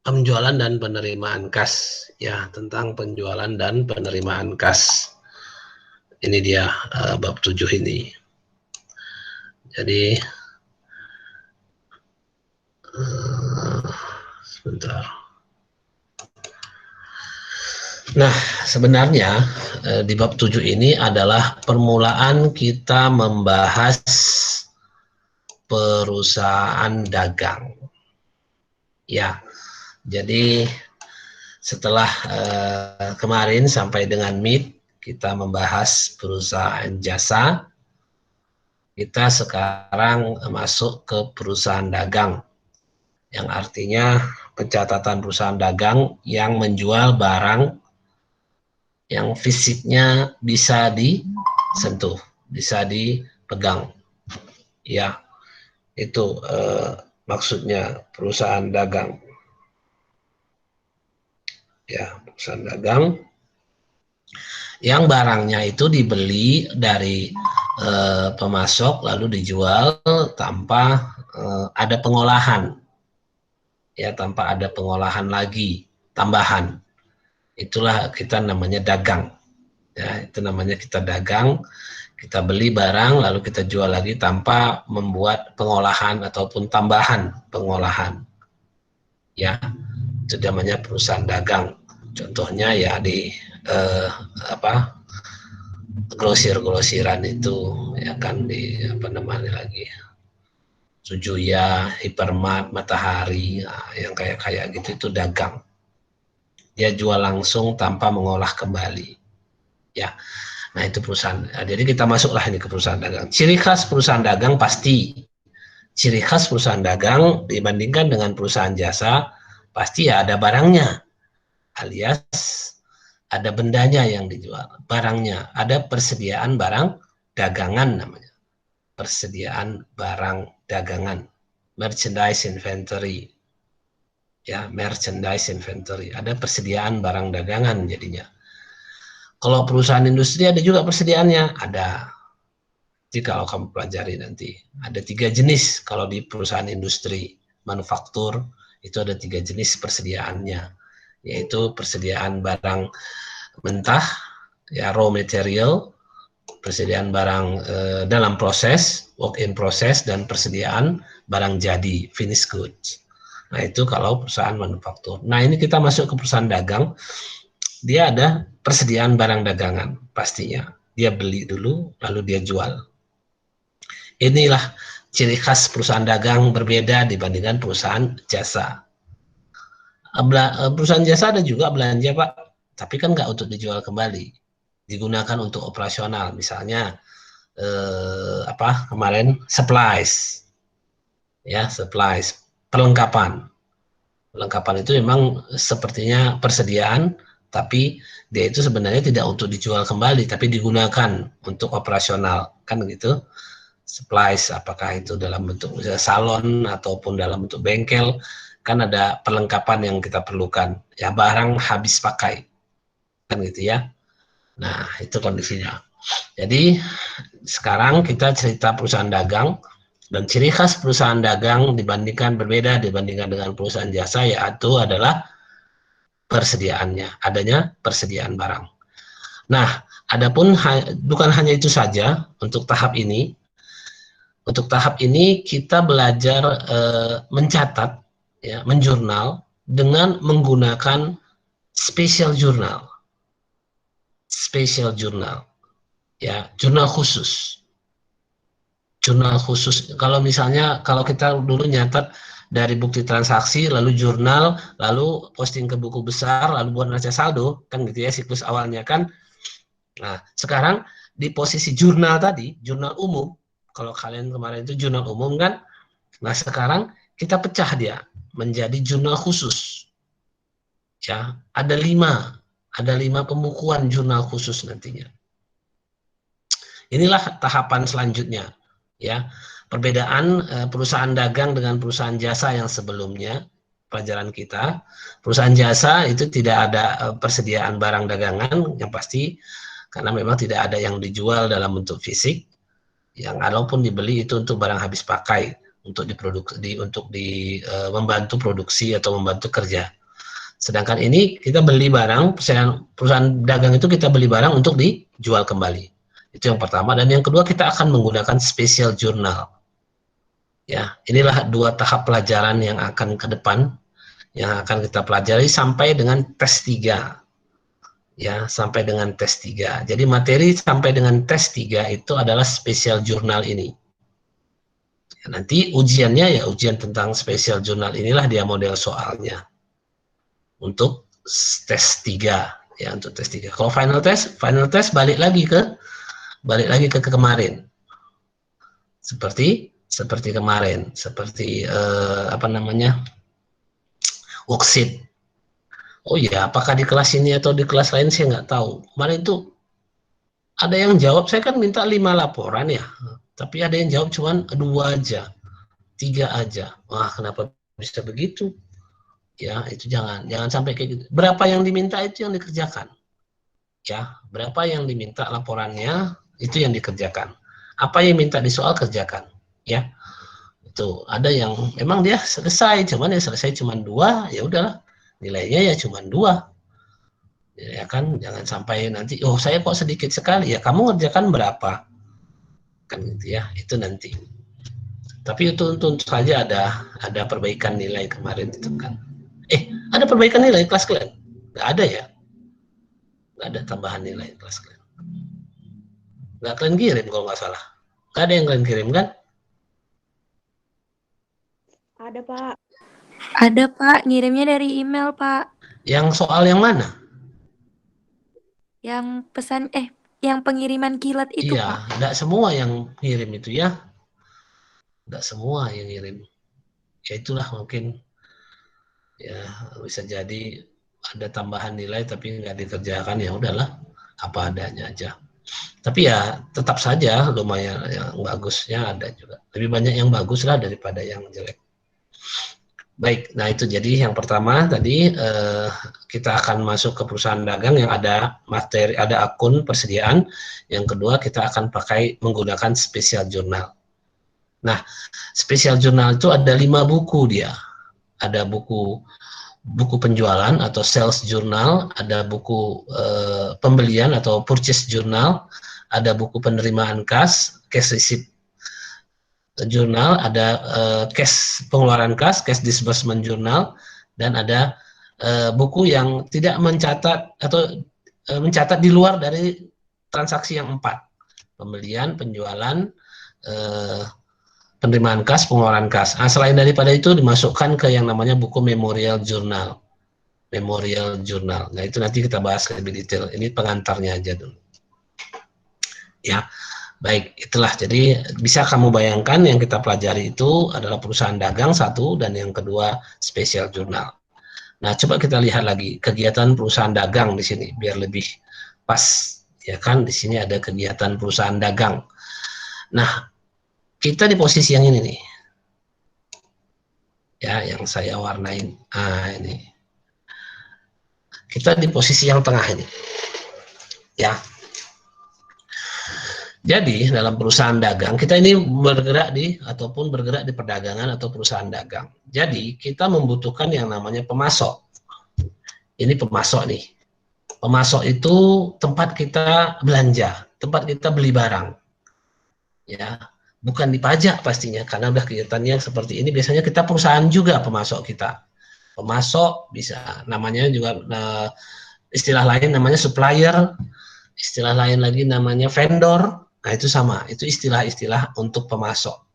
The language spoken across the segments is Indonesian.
penjualan dan penerimaan kas, ya, tentang penjualan dan penerimaan kas. Ini dia bab 7 ini. Jadi sebentar. Nah, sebenarnya di bab 7 ini adalah permulaan kita membahas perusahaan dagang. Ya, jadi setelah kemarin sampai dengan mid kita membahas perusahaan jasa, kita sekarang masuk ke perusahaan dagang, yang artinya pencatatan perusahaan dagang yang menjual barang yang fisiknya bisa disentuh, bisa dipegang. Ya, itu maksudnya perusahaan dagang. Ya, perusahaan dagang yang barangnya itu dibeli dari pemasok lalu dijual tanpa ada pengolahan, ya, tanpa ada pengolahan lagi tambahan. Itulah kita namanya dagang, ya, itu namanya kita dagang. Kita beli barang lalu kita jual lagi tanpa membuat pengolahan ataupun tambahan pengolahan, ya, itu namanya perusahaan dagang. Contohnya ya di grosir-grosiran itu, ya kan, di apa namanya lagi, Sujuya, Hypermart, Matahari, nah, yang kayak gitu itu dagang. Dia jual langsung tanpa mengolah kembali, ya. Nah, itu perusahaan. Nah, jadi kita masuklah ini ke perusahaan dagang. Ciri khas perusahaan dagang pasti, ciri khas perusahaan dagang dibandingkan dengan perusahaan jasa pasti ya ada barangnya, alias ada bendanya yang dijual, barangnya, ada persediaan barang dagangan namanya. Persediaan barang dagangan, merchandise inventory, ya, merchandise inventory, ada persediaan barang dagangan jadinya. Kalau perusahaan industri ada juga persediaannya, ada. Jadi kalau kamu pelajari nanti ada 3 jenis kalau di perusahaan industri manufaktur itu ada 3 jenis persediaannya, yaitu persediaan barang mentah, ya, raw material, persediaan barang dalam proses, work in process, dan persediaan barang jadi, finished goods. Nah, itu kalau perusahaan manufaktur. Nah, ini kita masuk ke perusahaan dagang, dia ada persediaan barang dagangan, pastinya. Dia beli dulu, lalu dia jual. Inilah ciri khas perusahaan dagang berbeda dibandingkan perusahaan jasa. Perusahaan jasa ada juga belanja, Pak, tapi kan nggak untuk dijual kembali, digunakan untuk operasional, misalnya kemarin supplies, ya, supplies, perlengkapan itu memang sepertinya persediaan, tapi dia itu sebenarnya tidak untuk dijual kembali, tapi digunakan untuk operasional, kan gitu. Supplies, apakah itu dalam bentuk salon ataupun dalam bentuk bengkel, kan ada perlengkapan yang kita perlukan, ya, barang habis pakai, kan gitu ya. Nah, itu kondisinya. Jadi sekarang kita cerita perusahaan dagang, dan ciri khas perusahaan dagang berbeda dibandingkan dengan perusahaan jasa, yaitu adalah persediaannya, adanya persediaan barang. Nah, adapun bukan hanya itu saja untuk tahap ini. Untuk tahap ini kita belajar mencatat, ya, menjurnal dengan menggunakan special journal, ya, jurnal khusus. Kalau misalnya kalau kita dulu nyatat dari bukti transaksi, lalu jurnal, lalu posting ke buku besar, lalu buat neraca saldo, kan gitu ya siklus awalnya kan. Nah, sekarang di posisi jurnal tadi, jurnal umum, kalau kalian kemarin itu jurnal umum kan, nah sekarang kita pecah dia menjadi jurnal khusus. Ya, ada 5 pembukuan jurnal khusus nantinya. Inilah tahapan selanjutnya, ya. Perbedaan perusahaan dagang dengan perusahaan jasa yang sebelumnya pelajaran kita. Perusahaan jasa itu tidak ada persediaan barang dagangan yang pasti, karena memang tidak ada yang dijual dalam bentuk fisik. Yang walaupun dibeli itu untuk barang habis pakai, untuk diproduksi, untuk membantu produksi atau membantu kerja. Sedangkan ini kita beli barang, perusahaan dagang itu kita beli barang untuk dijual kembali. Itu yang pertama. Dan yang kedua, kita akan menggunakan special journal. Ya, inilah 2 tahap pelajaran yang akan ke depan, yang akan kita pelajari sampai dengan tes 3. Ya, sampai dengan tes 3. Jadi materi sampai dengan tes 3 itu adalah special journal ini. Ya, nanti ujiannya ya ujian tentang special journal inilah dia model soalnya. Untuk tes 3, ya, untuk tes 3. Kalau final test balik lagi ke kemarin. Seperti kemarin, seperti worksheet. Oh iya, apakah di kelas ini atau di kelas lain saya nggak tahu. Kemarin itu ada yang jawab, saya kan minta 5 laporan ya, tapi ada yang jawab cuma 2 aja, 3 aja. Wah, kenapa bisa begitu? Ya, itu jangan sampai kayak gitu. Berapa yang diminta itu yang dikerjakan. Ya, berapa yang diminta laporannya itu yang dikerjakan. Apa yang minta di soal kerjakan. Ya, itu ada yang memang dia selesai, cuman ya selesai cuma 2, ya udahlah, nilainya ya cuma 2. Ya kan, jangan sampai nanti, oh saya kok sedikit sekali, ya kamu ngerjakan berapa, kan gitu ya, itu nanti. Tapi itu tentu saja ada perbaikan nilai kemarin itu kan. Ada perbaikan nilai kelas kalian? Nggak ada ya? Nggak ada tambahan nilai kelas kalian? Nggak kalian kirim kalau nggak salah? Nggak ada yang kalian kirim kan? Ada, Pak. Ada, Pak. Ngirimnya dari email, Pak. Yang soal yang mana? Yang yang pengiriman kilat itu, Iya, Pak. nggak semua yang ngirim itu ya. Nggak semua yang ngirim. Ya itulah mungkin ya bisa jadi ada tambahan nilai tapi nggak dikerjakan, ya udahlah apa adanya aja. Tapi ya tetap saja lumayan yang bagusnya ada juga. Lebih banyak yang bagus lah daripada yang jelek. Baik, nah itu jadi yang pertama tadi kita akan masuk ke perusahaan dagang yang ada materi, ada akun persediaan. Yang kedua kita akan pakai menggunakan special journal. Nah, special journal itu ada 5 buku dia. Ada buku penjualan atau sales journal, ada buku pembelian atau purchase journal, ada buku penerimaan cash receipt journal, ada cash pengeluaran cash disbursement journal, dan ada buku yang tidak mencatat atau mencatat di luar dari transaksi yang 4, pembelian, penjualan, penerimaan kas, pengeluaran kas. Nah, selain daripada itu dimasukkan ke yang namanya buku memorial journal. Memorial journal. Nah, itu nanti kita bahas lebih detail. Ini pengantarnya aja dulu. Ya, baik, itulah. Jadi bisa kamu bayangkan yang kita pelajari itu adalah perusahaan dagang 1 dan yang kedua special journal. Nah, coba kita lihat lagi kegiatan perusahaan dagang di sini biar lebih pas, ya kan? Di sini ada kegiatan perusahaan dagang. Nah, kita di posisi yang ini nih, ya, yang saya warnain. Ini kita di posisi yang tengah ini, ya. Jadi dalam perusahaan dagang kita ini bergerak di perdagangan atau perusahaan dagang. Jadi kita membutuhkan yang namanya pemasok. Ini pemasok nih. Pemasok itu tempat kita belanja, tempat kita beli barang, ya. Bukan dipajak pastinya, karena udah kegiatannya seperti ini. Biasanya kita perusahaan juga pemasok kita. Pemasok bisa namanya juga istilah lain namanya supplier, istilah lain lagi namanya vendor. Nah, itu sama, itu istilah-istilah untuk pemasok.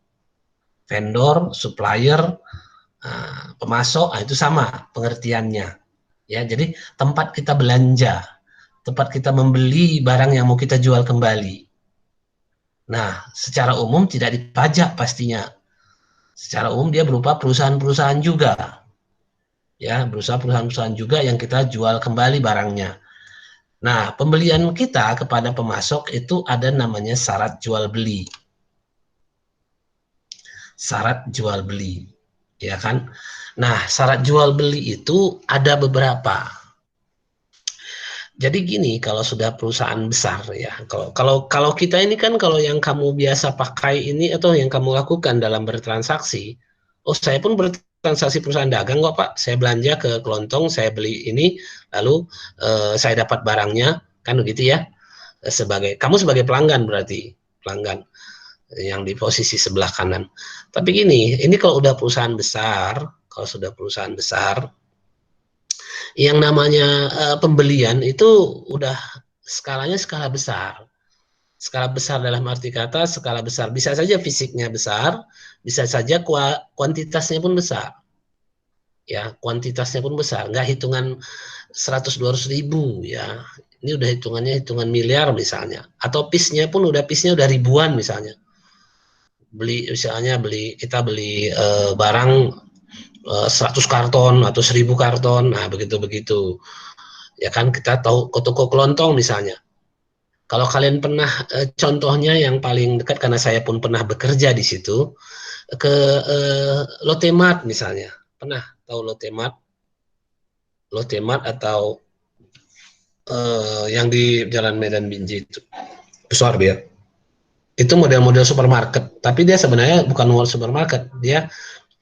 Vendor, supplier, pemasok, itu sama pengertiannya. Ya, jadi tempat kita belanja, tempat kita membeli barang yang mau kita jual kembali. Nah, secara umum tidak dipajak pastinya. Secara umum dia berupa perusahaan-perusahaan juga. Ya, berusaha perusahaan-perusahaan juga yang kita jual kembali barangnya. Nah, pembelian kita kepada pemasok itu ada namanya syarat jual beli. Syarat jual beli, ya kan? Nah, syarat jual beli itu ada beberapa. Jadi gini, kalau sudah perusahaan besar ya, kalau kita ini kan, kalau yang kamu biasa pakai ini atau yang kamu lakukan dalam bertransaksi, saya pun transaksi perusahaan dagang kok Pak. Saya belanja ke kelontong, saya beli ini, lalu saya dapat barangnya, kan begitu ya. Kamu sebagai pelanggan berarti, pelanggan yang di posisi sebelah kanan. Tapi gini, ini kalau udah perusahaan besar, kalau sudah perusahaan besar, yang namanya pembelian itu udah skalanya skala besar. Skala besar dalam arti kata skala besar. Bisa saja fisiknya besar, bisa saja kuantitasnya pun besar. Ya, kuantitasnya pun besar. Nggak hitungan 100-200 ribu ya. Ini udah hitungan miliar misalnya. Atau piece-nya udah ribuan misalnya. Kita beli barang 100 karton atau 1000 karton. Nah, begitu-begitu. Ya kan kita tahu ke toko kelontong misalnya. Kalau kalian pernah contohnya yang paling dekat karena saya pun pernah bekerja di situ ke Lotte Mart misalnya. Pernah tahu Lotte Mart? Lotte Mart atau yang di Jalan Medan Binjai itu. Besar dia. Itu model-model supermarket, tapi dia sebenarnya bukan supermarket, dia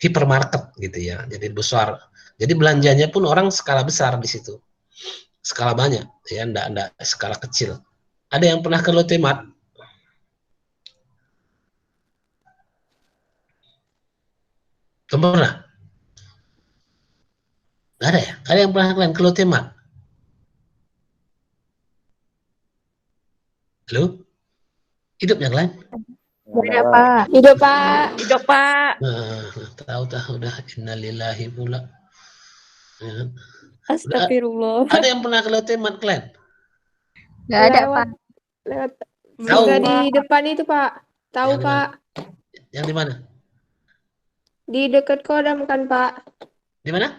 hipermarket gitu ya. Jadi besar. Jadi belanjanya pun orang skala besar di situ. Skala banyak ya, enggak skala kecil. Ada yang pernah ke Lotte Mart? Pernah? Nggak ada ya? Ada yang pernah kalian ke Lotte Mart? Halo? Hidupnya kalian? Ada Pak. Hidup Pak. Hidup Pak. Tahu udah innalillahi pula. Ya. Astagfirullah. Ada yang pernah ke Lotte Mart kalian? Nggak ada Pak. Lewat. Tahu? Juga di depan itu Pak. Tahu Yang Pak. Yang di mana? Di dekat Kodam kan Pak. Di mana?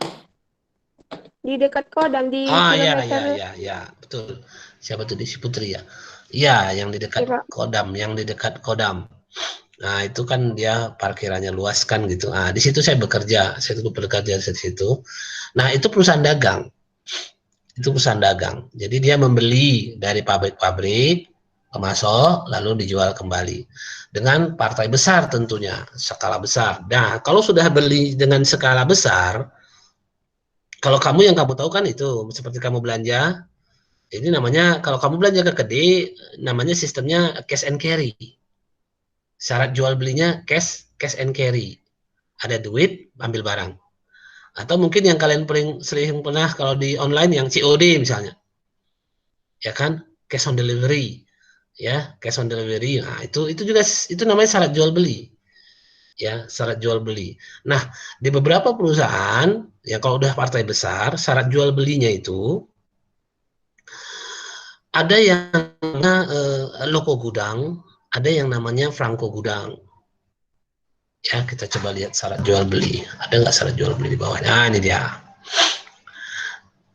Di dekat Kodam di kilometer. Ya, betul. Siapa tuh di si Putri ya? Iya, yang di dekat Kodam, Nah, itu kan dia parkirannya luas kan gitu. Nah, di situ saya bekerja, saya cukup bekerja di situ. Nah, itu perusahaan dagang. Jadi dia membeli dari pabrik-pabrik, pemasok, lalu dijual kembali. Dengan partai besar tentunya, skala besar. Nah, kalau sudah beli dengan skala besar, kalau kamu yang kamu tahu kan itu, seperti kamu belanja, ini namanya, kalau kamu belanja ke kedai, namanya sistemnya cash and carry. Syarat jual belinya cash and carry. Ada duit, ambil barang. Atau mungkin yang kalian sering pernah kalau di online yang COD misalnya. Ya kan? Cash on delivery. Ya, cash on delivery. Nah, itu juga itu namanya syarat jual beli. Ya, syarat jual beli. Nah, di beberapa perusahaan ya kalau udah partai besar, syarat jual belinya itu ada yang loko gudang, ada yang namanya franko gudang. Ya, kita coba lihat syarat jual beli. Ada nggak syarat jual beli di bawahnya? Nah, ini dia.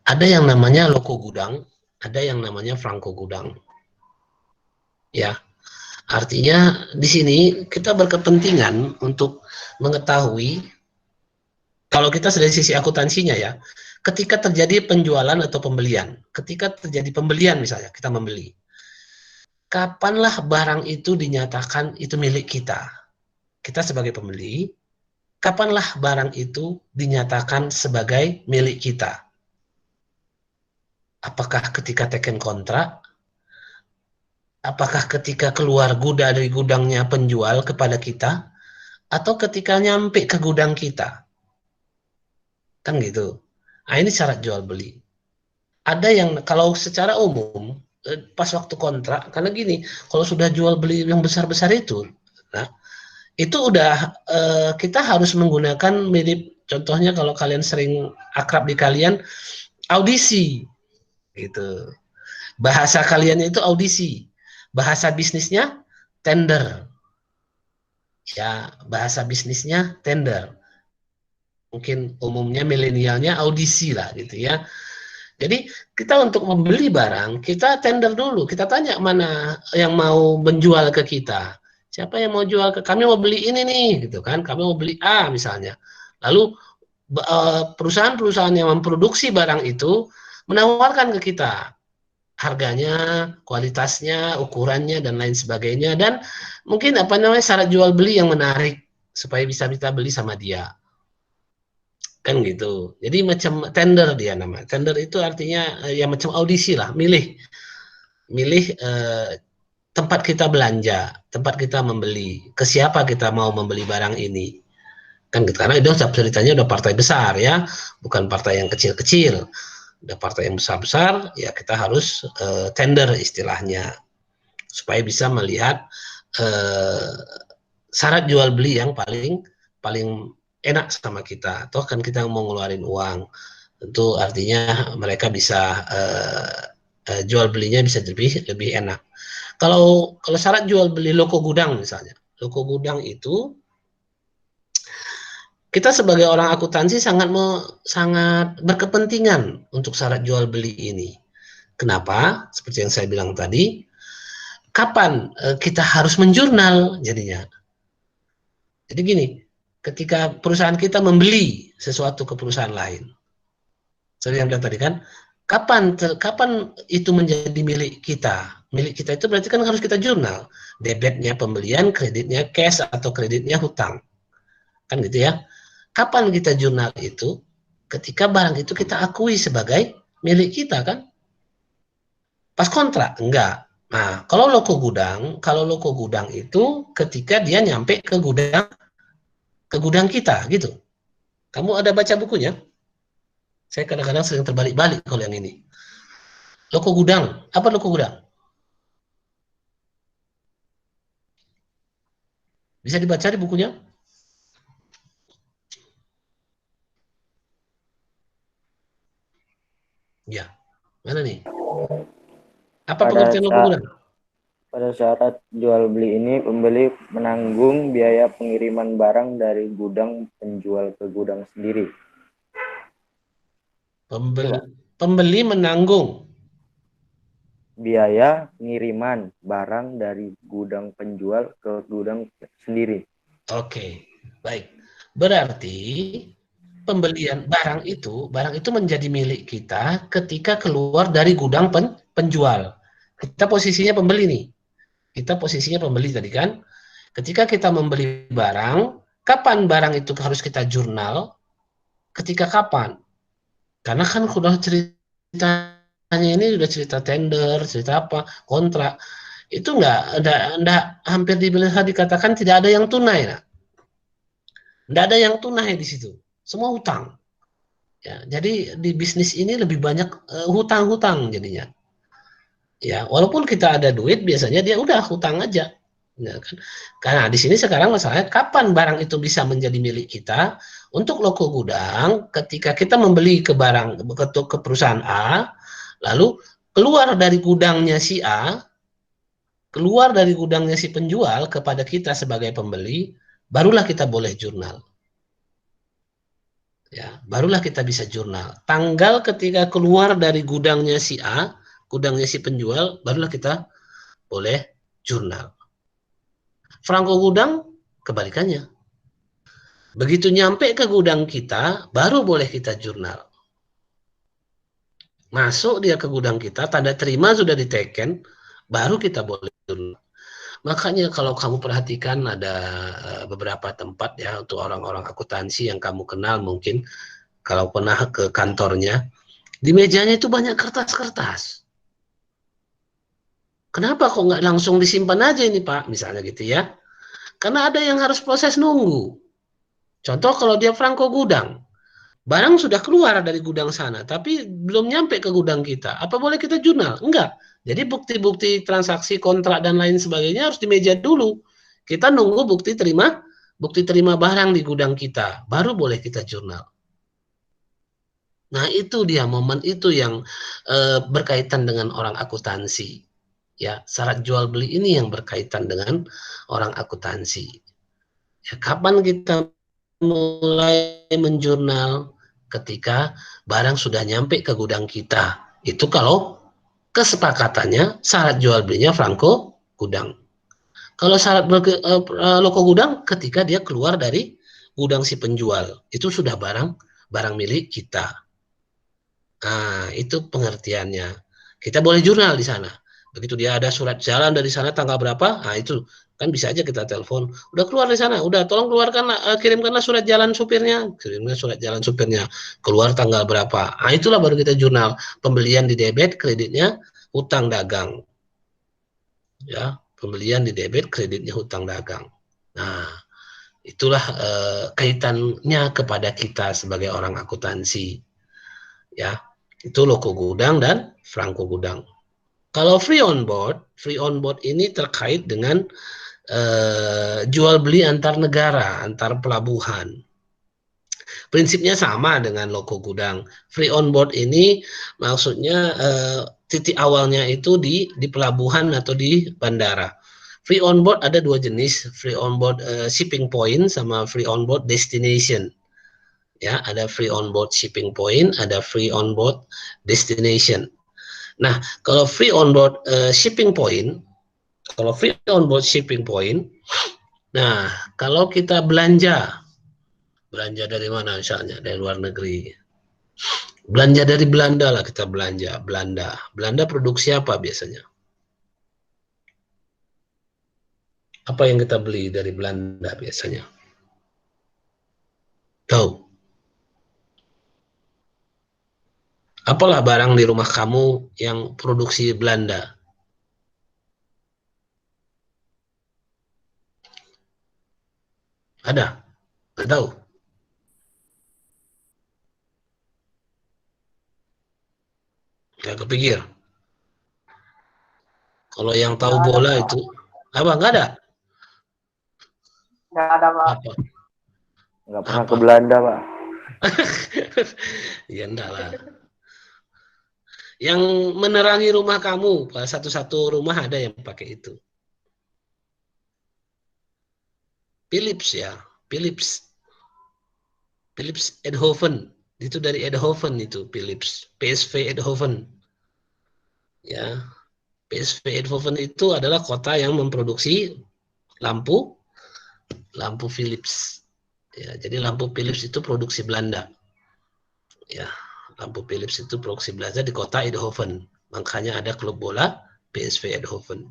Ada yang namanya loko gudang, ada yang namanya franko gudang. Ya, artinya di sini kita berkepentingan untuk mengetahui, kalau kita dari sisi akuntansinya ya, ketika terjadi penjualan atau pembelian, ketika terjadi pembelian misalnya, kita membeli, kapanlah barang itu dinyatakan itu milik kita? Kita sebagai pembeli, kapanlah barang itu dinyatakan sebagai milik kita? Apakah ketika teken kontrak? Apakah ketika keluar dari gudangnya penjual kepada kita? Atau ketika nyampe ke gudang kita? Kan gitu. Nah, ini syarat jual beli. Ada yang kalau secara umum, pas waktu kontrak, karena gini, kalau sudah jual beli yang besar-besar itu, nah, itu udah kita harus menggunakan mirip, contohnya kalau kalian sering akrab di kalian, audisi gitu. Bahasa kalian itu audisi, bahasa bisnisnya tender. Ya, bahasa bisnisnya tender. Mungkin umumnya milenialnya audisi lah gitu ya. Jadi kita untuk membeli barang, kita tender dulu, kita tanya mana yang mau menjual ke kita. Siapa yang mau jual ke kami, mau beli ini nih gitu kan, kami mau beli A misalnya. Lalu perusahaan-perusahaan yang memproduksi barang itu menawarkan ke kita harganya, kualitasnya, ukurannya dan lain sebagainya, dan mungkin syarat jual beli yang menarik supaya bisa kita beli sama dia. kan gitu. Jadi macam tender dia nama. Tender itu artinya ya macam audisi lah, milih tempat kita belanja, tempat kita membeli, ke siapa kita mau membeli barang ini. Kan gitu. Karena itu ceritanya udah partai besar ya, bukan partai yang kecil-kecil. Udah partai yang besar-besar, ya kita harus tender istilahnya. Supaya bisa melihat syarat jual beli yang paling enak sama kita. Atau kan kita mau ngeluarin uang, tentu artinya mereka bisa jual belinya bisa lebih enak. Kalau syarat jual beli loko gudang misalnya, loko gudang itu kita sebagai orang akuntansi sangat berkepentingan untuk syarat jual beli ini. Kenapa? Seperti yang saya bilang tadi, kapan kita harus menjurnal jadinya. Jadi gini, ketika perusahaan kita membeli sesuatu ke perusahaan lain, saya bilang tadi kan, kapan itu menjadi milik kita? Milik kita itu berarti kan harus kita jurnal. Debitnya pembelian, kreditnya cash, atau kreditnya hutang. Kan gitu ya. Kapan kita jurnal itu? Ketika barang itu kita akui sebagai milik kita kan? Pas kontrak? Enggak. Nah, kalau loko gudang itu ketika dia nyampe ke gudang kita gitu. Kamu ada baca bukunya? Saya kadang-kadang sering terbalik-balik kalau yang ini. Loko gudang, apa loko gudang? Bisa dibaca di bukunya? Ya, mana nih? Apa pengertian loko gudang? Pada syarat jual beli ini, pembeli menanggung biaya pengiriman barang dari gudang penjual ke gudang sendiri. Pembeli menanggung biaya pengiriman barang dari gudang penjual ke gudang sendiri. Oke, baik. Berarti pembelian barang itu menjadi milik kita ketika keluar dari gudang penjual. Kita posisinya pembeli nih. Kita posisinya pembeli tadi kan. Ketika kita membeli barang, kapan barang itu harus kita jurnal? Ketika kapan? Karena kan sudah ceritanya ini sudah cerita tender, cerita apa, kontrak. Itu enggak hampir bisa dikatakan tidak ada yang tunai. Nah. Enggak ada yang tunai di situ. Semua hutang. Ya, jadi di bisnis ini lebih banyak hutang-hutang jadinya. Ya, walaupun kita ada duit, biasanya dia udah hutang aja. Ya, kan? Karena di sini sekarang masalahnya kapan barang itu bisa menjadi milik kita. Untuk loko gudang, ketika kita membeli ke perusahaan A, lalu keluar dari gudangnya si A, keluar dari gudangnya si penjual kepada kita sebagai pembeli, barulah kita boleh jurnal. Ya, barulah kita bisa jurnal. Tanggal ketika keluar dari gudangnya si A, gudangnya si penjual, barulah kita boleh jurnal. Franko gudang, kebalikannya. Begitu nyampe ke gudang kita, baru boleh kita jurnal. Masuk dia ke gudang kita, tanda terima sudah diteken, baru kita boleh jurnal. Makanya kalau kamu perhatikan ada beberapa tempat ya untuk orang-orang akuntansi yang kamu kenal mungkin kalau pernah ke kantornya, di mejanya itu banyak kertas-kertas. Kenapa kok nggak langsung disimpan aja ini Pak, misalnya gitu ya. Karena ada yang harus proses nunggu. Contoh kalau dia franko gudang, barang sudah keluar dari gudang sana, tapi belum nyampe ke gudang kita. Apa boleh kita jurnal? Enggak. Jadi bukti-bukti transaksi, kontrak dan lain sebagainya harus di meja dulu. Kita nunggu bukti terima barang di gudang kita, baru boleh kita jurnal. Nah itu dia momen itu yang berkaitan dengan orang akuntansi. Ya, syarat jual beli ini yang berkaitan dengan orang akuntansi. Ya, kapan kita mulai menjurnal? Ketika barang sudah nyampe ke gudang kita. Itu kalau kesepakatannya syarat jual belinya franko gudang. Kalau syarat loko gudang ketika dia keluar dari gudang si penjual, itu sudah barang milik kita. Nah, itu pengertiannya. Kita boleh jurnal di sana. Begitu dia ada surat jalan dari sana tanggal berapa, nah itu Kan bisa aja kita telepon, udah keluar dari sana, udah tolong keluarkanlah, kirimkanlah surat jalan supirnya, keluar tanggal berapa. Nah, itulah baru kita jurnal pembelian di debit, kreditnya hutang dagang. Ya, pembelian di debit, kreditnya hutang dagang. Nah, itulah kaitannya kepada kita sebagai orang akuntansi. Ya, itu loko gudang dan franko gudang. Kalau free on board ini terkait dengan jual beli antar negara, antar pelabuhan. Prinsipnya sama dengan loko gudang. Free on board ini maksudnya titik awalnya itu di pelabuhan atau di bandara. Free on board ada dua jenis, free on board shipping point sama free on board destination. Ya, ada free on board shipping point, ada free on board destination. Nah, kalau free on board shipping point, nah, kalau kita belanja dari mana misalnya? Dari luar negeri. Belanja dari Belanda lah kita belanja. Belanda produksi apa biasanya? Apa yang kita beli dari Belanda biasanya? Tahu? Apalah barang di rumah kamu yang produksi Belanda? Ada? Nggak tahu? Nggak kepikir? Kalau yang tahu bola itu, apa? Nggak ada? Nggak ada, Pak. Apa? Nggak pernah ke Belanda, Pak. Ya enggak lah. Yang menerangi rumah kamu, satu-satu rumah ada yang pakai itu. Philips ya, Philips Eindhoven, itu dari Eindhoven itu Philips, PSV Eindhoven. Ya, PSV Eindhoven itu adalah kota yang memproduksi lampu Philips. Ya, jadi lampu Philips itu produksi Belanda. Ya, lampu Philips itu produksi Belanda di kota Eindhoven. Makanya ada klub bola PSV Eindhoven.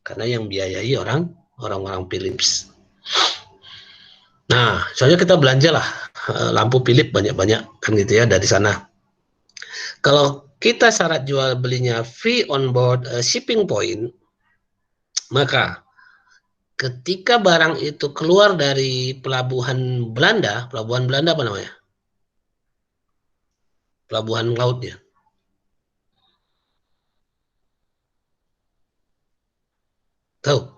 Karena yang biayai orang-orang Philips. Nah, soalnya kita belanja lah lampu Philips banyak-banyak kan gitu ya dari sana. Kalau kita syarat jual belinya free on board shipping point, maka ketika barang itu keluar dari pelabuhan Belanda apa namanya? Pelabuhan lautnya. Tahu?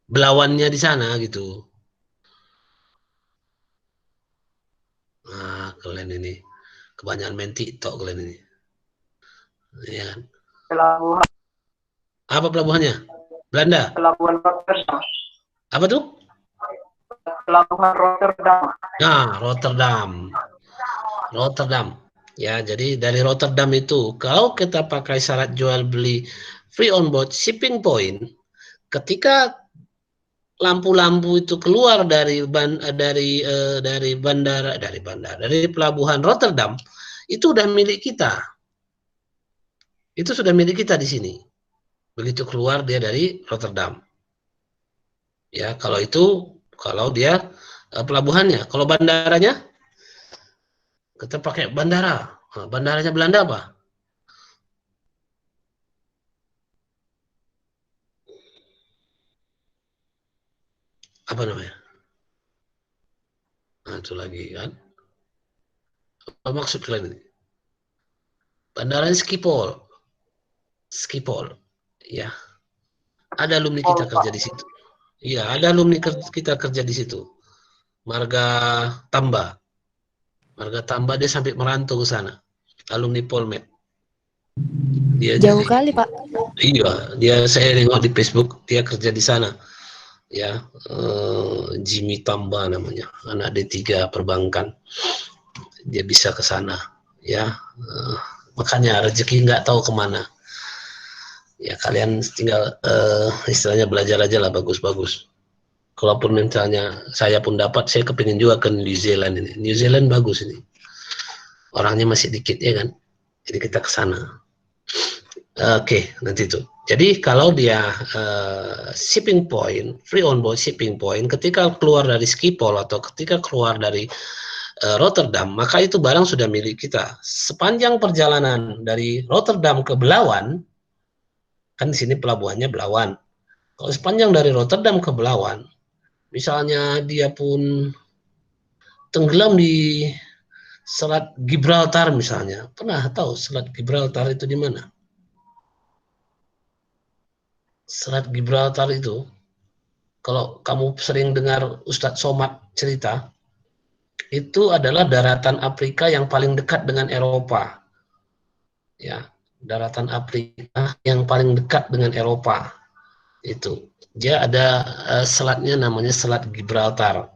Belawannya di sana gitu. Nah, kalian ini kebanyakan main TikTok kalian ini. Ya. Pelabuhan. Apa pelabuhannya? Belanda. Pelabuhan Rotterdam. Apa tuh? Pelabuhan Rotterdam. Nah, Rotterdam. Ya, jadi dari Rotterdam itu kalau kita pakai syarat jual beli free on board shipping point, ketika lampu-lampu itu keluar dari pelabuhan Rotterdam, itu udah milik kita. Itu sudah milik kita di sini. Begitu keluar dia dari Rotterdam. Ya, kalau dia pelabuhannya, kalau bandaranya kita pakai bandara. Nah, bandaranya Belanda apa? Apa namanya? Nah, itu lagi kan. Apa maksud kalian ini? Bandaranya Schiphol. Ya. Ada alumni kita kerja di situ. Iya, ada alumni kita kerja di situ. Marga Tamba dia sampai merantau ke sana. Alumni Polmed. Dia Jauh kali, Pak. Iya, saya nengok di Facebook, dia kerja di sana. Ya, Jimmy Tamba namanya, anak D3 perbankan. Dia bisa ke sana, ya. Makanya rezeki nggak tahu kemana. Ya kalian tinggal istilahnya belajar aja lah bagus-bagus. Kalaupun misalnya saya pun dapat, saya kepingin juga ke New Zealand ini. New Zealand bagus ini. Orangnya masih dikit ya kan. Jadi kita ke sana. Oke, nanti itu. Jadi kalau dia shipping point, free on board shipping point, ketika keluar dari Schiphol atau ketika keluar dari Rotterdam, maka itu barang sudah milik kita. Sepanjang perjalanan dari Rotterdam ke Belawan, kan di sini pelabuhannya Belawan. Kalau sepanjang dari Rotterdam ke Belawan, misalnya dia pun tenggelam di Selat Gibraltar misalnya. Pernah tahu Selat Gibraltar itu di mana? Selat Gibraltar itu, kalau kamu sering dengar Ustadz Somad cerita, itu adalah daratan Afrika yang paling dekat dengan Eropa. Ya, daratan Afrika yang paling dekat dengan Eropa. Itu. Dia ada selatnya namanya Selat Gibraltar.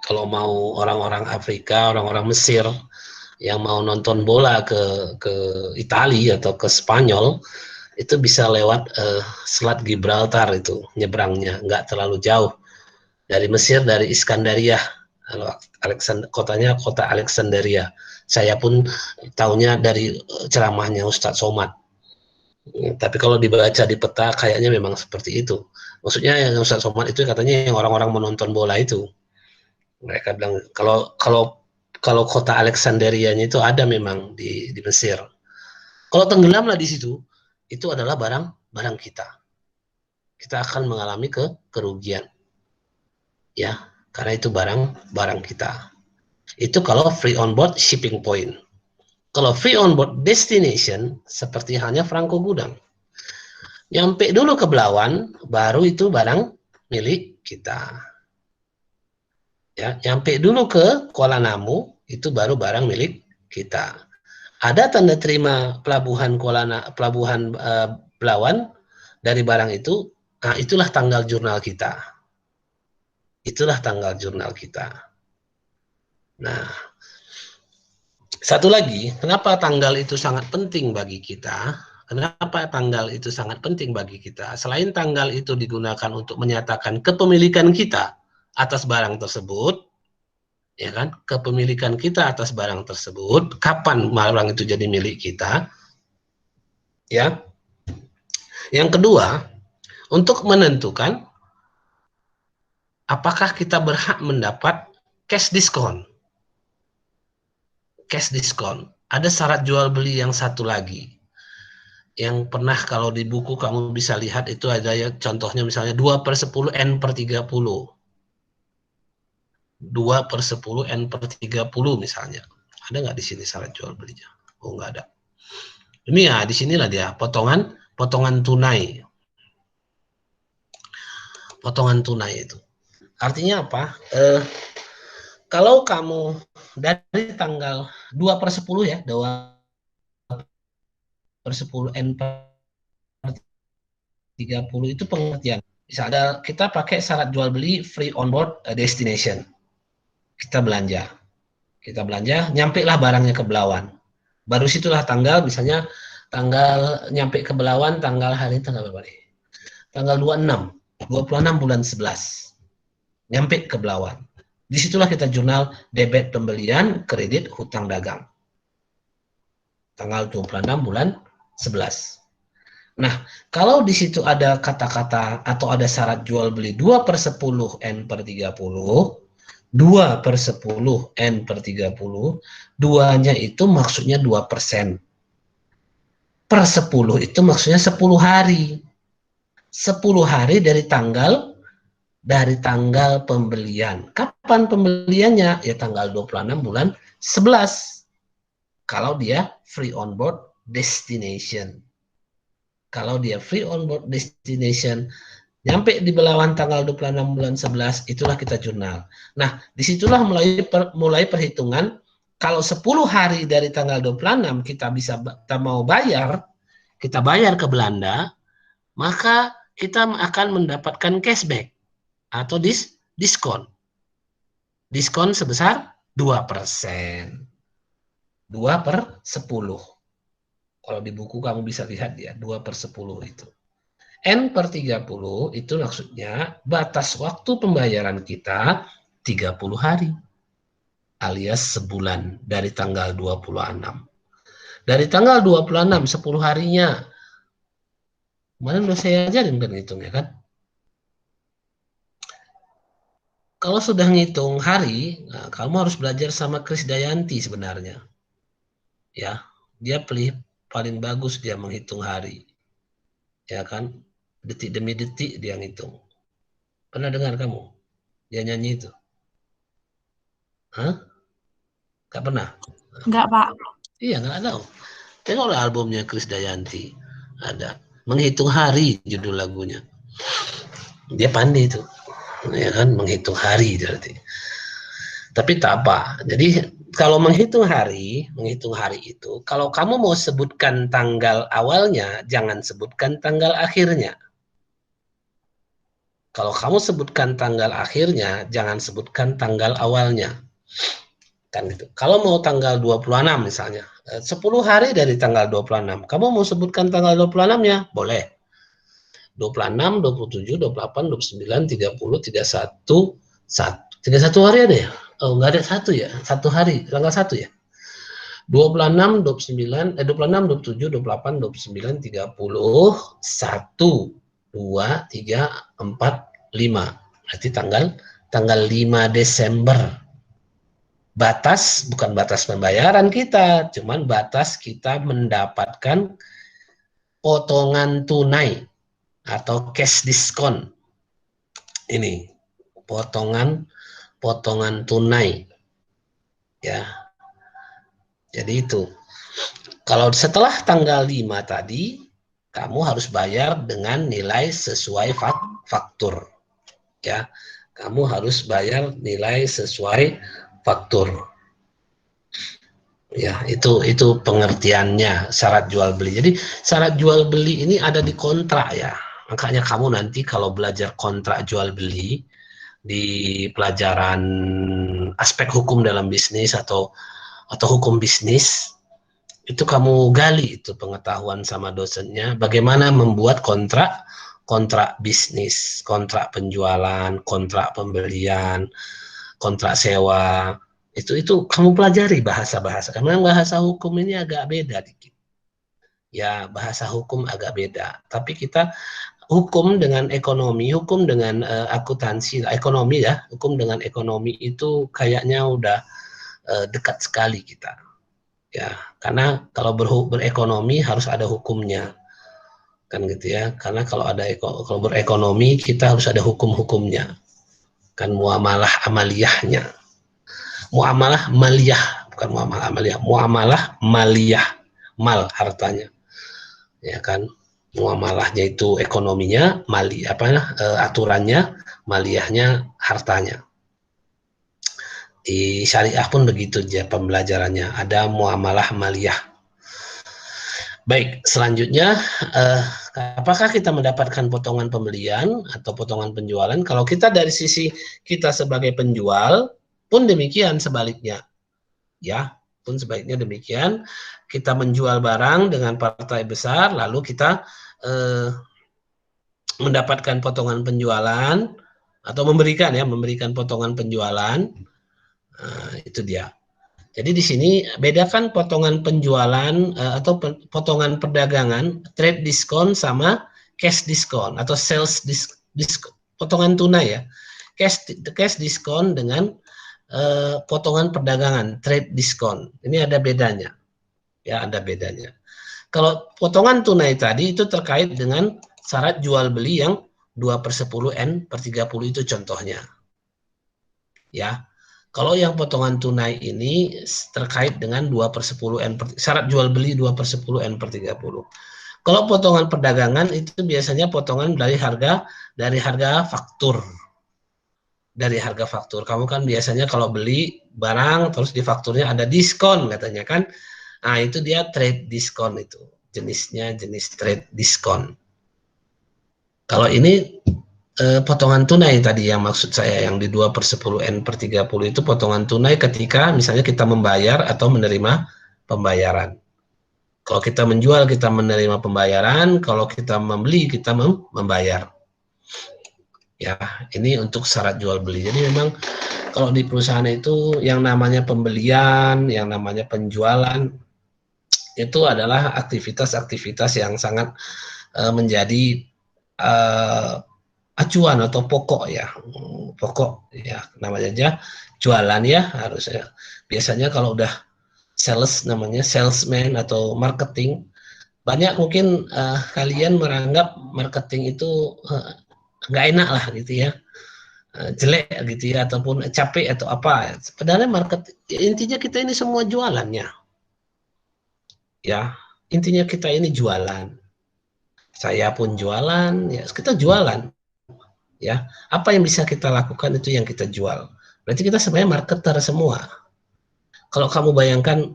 Kalau mau orang-orang Afrika, orang-orang Mesir yang mau nonton bola ke Italia atau ke Spanyol, itu bisa lewat Selat Gibraltar itu nyebrangnya, nggak terlalu jauh dari Mesir, dari Iskandaria, kotanya kota Alexandria. Saya pun tahunya dari ceramahnya Ustadz Somad. Tapi kalau dibaca di peta kayaknya memang seperti itu. Maksudnya yang Ustadz Somad itu katanya yang orang-orang menonton bola itu. Mereka bilang kalau kota Alexandria-nya itu ada memang di Mesir. Kalau tenggelamlah di situ, itu adalah barang kita. Kita akan mengalami kerugian. Ya, karena itu barang kita. Itu kalau free on board shipping point. Kalau free on board destination, seperti halnya Franco Gudang. Nyampe dulu ke Belawan, baru itu barang milik kita. Ya, nyampe dulu ke Kuala Namu, itu baru barang milik kita. Ada tanda terima pelabuhan Belawan dari barang itu, nah itulah tanggal jurnal kita. Itulah tanggal jurnal kita. Nah, satu lagi, kenapa tanggal itu sangat penting bagi kita? Kenapa tanggal itu sangat penting bagi kita? Selain tanggal itu digunakan untuk menyatakan kepemilikan kita atas barang tersebut, ya kan? Kepemilikan kita atas barang tersebut, kapan barang itu jadi milik kita? Ya. Yang kedua, untuk menentukan apakah kita berhak mendapat cash diskon. Cash diskon. Ada syarat jual beli yang satu lagi. Yang pernah kalau di buku kamu bisa lihat itu ada ya, contohnya misalnya 2/10 N/30. 2/10 N/30 misalnya. Ada nggak di sini syarat jual belinya? Oh, nggak ada. Ini ya, di sinilah dia, potongan tunai. Potongan tunai itu. Artinya apa? Kalau kamu dari tanggal 2/10 ya, 2/10 N/30 itu pengertian. Misalnya kita pakai syarat jual beli free on board destination. Kita belanja, nyampe lah barangnya ke Belawan. Baru situlah tanggal, misalnya tanggal nyampe ke Belawan tanggal berapa nih? Tanggal 26 bulan 11. Nyampe ke Belawan. Disitulah kita jurnal debit pembelian, kredit, hutang dagang. Tanggal 26 bulan 11. Nah, kalau di situ ada kata-kata atau ada syarat jual beli 2/10 N/30, 2/10 N/30, duanya itu maksudnya 2%. Per 10 itu maksudnya 10 hari. 10 hari dari tanggal pembelian. Kapan pembeliannya? Ya tanggal 26 bulan 11. Kalau dia free on board destination. Kalau dia free on board destination, nyampe di Belawan tanggal 26 bulan 11, itulah kita jurnal. Nah, disitulah mulai perhitungan, kalau 10 hari dari tanggal 26 kita mau bayar, kita bayar ke Belanda, maka kita akan mendapatkan cashback atau diskon. Diskon sebesar 2%. 2/10. Kalau di buku kamu bisa lihat ya, 2/10 itu. N/30 itu maksudnya batas waktu pembayaran kita 30 hari. Alias sebulan dari tanggal 26. Dari tanggal 26, 10 harinya Kemarin udah saya ajarin kan ngitungnya kan. Kalau sudah ngitung hari, nah, kamu harus belajar sama Kris Dayanti sebenarnya. Ya, dia paling bagus dia menghitung hari. Ya kan? Detik demi detik dia ngitung. Pernah dengar kamu? Dia nyanyi itu? Hah? Gak pernah? Enggak, Pak. Iya, nggak tahu. Tengoklah albumnya Kris Dayanti. Ada. Menghitung hari judul lagunya. Dia pandai itu. Ya kan? Menghitung hari berarti. Tapi tak apa. Jadi kalau menghitung hari itu, kalau kamu mau sebutkan tanggal awalnya, jangan sebutkan tanggal akhirnya. Kalau kamu sebutkan tanggal akhirnya, jangan sebutkan tanggal awalnya. Kan gitu. Kalau mau tanggal 26 misalnya, 10 hari dari tanggal 26, kamu mau sebutkan tanggal 26-nya? Boleh. 26, 27, 28, 29, 30, 31, 31 hari ada ya? Oh, nggak ada satu ya? Satu hari, tanggal 1 ya? 26, 29, 26, 27, 28, 29, 30, 1, 2, 3, 4, 5. Berarti tanggal 5 Desember. Batas, bukan batas pembayaran kita, cuman batas kita mendapatkan potongan tunai atau cash diskon. Ini potongan tunai. Ya. Jadi itu. Kalau setelah tanggal 5 tadi, kamu harus bayar dengan nilai sesuai faktur. Ya. Kamu harus bayar nilai sesuai faktur. Ya, itu pengertiannya syarat jual beli. Jadi syarat jual beli ini ada di kontrak ya. Makanya kamu nanti kalau belajar kontrak jual beli di pelajaran aspek hukum dalam bisnis atau hukum bisnis, itu kamu gali itu pengetahuan sama dosennya bagaimana membuat kontrak bisnis, kontrak penjualan, kontrak pembelian, kontrak sewa. Itu kamu pelajari bahasa-bahasa. Karena bahasa hukum ini agak beda dikit. Ya, bahasa hukum agak beda. Tapi kita hukum dengan ekonomi, hukum dengan akuntansi, ekonomi ya, hukum dengan ekonomi itu kayaknya udah dekat sekali kita. Ya, karena kalau berekonomi harus ada hukumnya. Kan gitu ya. Karena kalau berekonomi kita harus ada hukum-hukumnya. Kan muamalah amaliyahnya. Muamalah maliyah, bukan muamalah amaliyah, muamalah maliyah, mal hartanya. Ya kan? Muamalahnya itu ekonominya, aturannya, maliyahnya hartanya. Di syariah pun begitu aja pembelajarannya, ada muamalah maliyah. Baik, selanjutnya apakah kita mendapatkan potongan pembelian atau potongan penjualan? Kalau kita dari sisi kita sebagai penjual pun demikian sebaliknya. Ya, pun sebaiknya demikian. Kita menjual barang dengan partai besar, lalu kita mendapatkan potongan penjualan atau memberikan potongan penjualan. Itu dia. Jadi di sini bedakan potongan penjualan atau potongan perdagangan, trade diskon sama cash diskon atau sales diskon, potongan tunai ya. Cash diskon dengan potongan perdagangan, trade diskon. Ini ada bedanya. Ya, ada bedanya. Kalau potongan tunai tadi itu terkait dengan syarat jual beli yang 2/10 N/30 itu contohnya. Ya. Kalau yang potongan tunai ini terkait dengan 2/10 syarat jual beli 2/10 N/30. Kalau potongan perdagangan itu biasanya potongan dari harga faktur. Dari harga faktur. Kamu kan biasanya kalau beli barang terus di fakturnya ada diskon katanya kan. Nah, itu dia trade diskon itu. Jenisnya jenis trade diskon. Kalau ini potongan tunai tadi yang maksud saya yang di 2/10 N/30 itu potongan tunai ketika misalnya kita membayar atau menerima pembayaran. Kalau kita menjual kita menerima pembayaran, kalau kita membeli kita membayar. Ya, ini untuk syarat jual beli. Jadi memang kalau di perusahaan itu yang namanya pembelian, yang namanya penjualan itu adalah aktivitas-aktivitas yang sangat menjadi acuan atau pokok ya, pokok ya, namanya aja jualan ya, harusnya. Biasanya kalau udah sales, namanya salesman atau marketing, banyak mungkin kalian menganggap marketing itu nggak enak lah gitu ya, jelek gitu ya, ataupun capek atau apa. Sebenarnya marketing intinya kita ini semua jualannya ya, intinya kita ini jualan. Saya pun jualan, ya kita jualan ya. Apa yang bisa kita lakukan itu yang kita jual. Berarti kita sebenarnya marketer semua. Kalau kamu bayangkan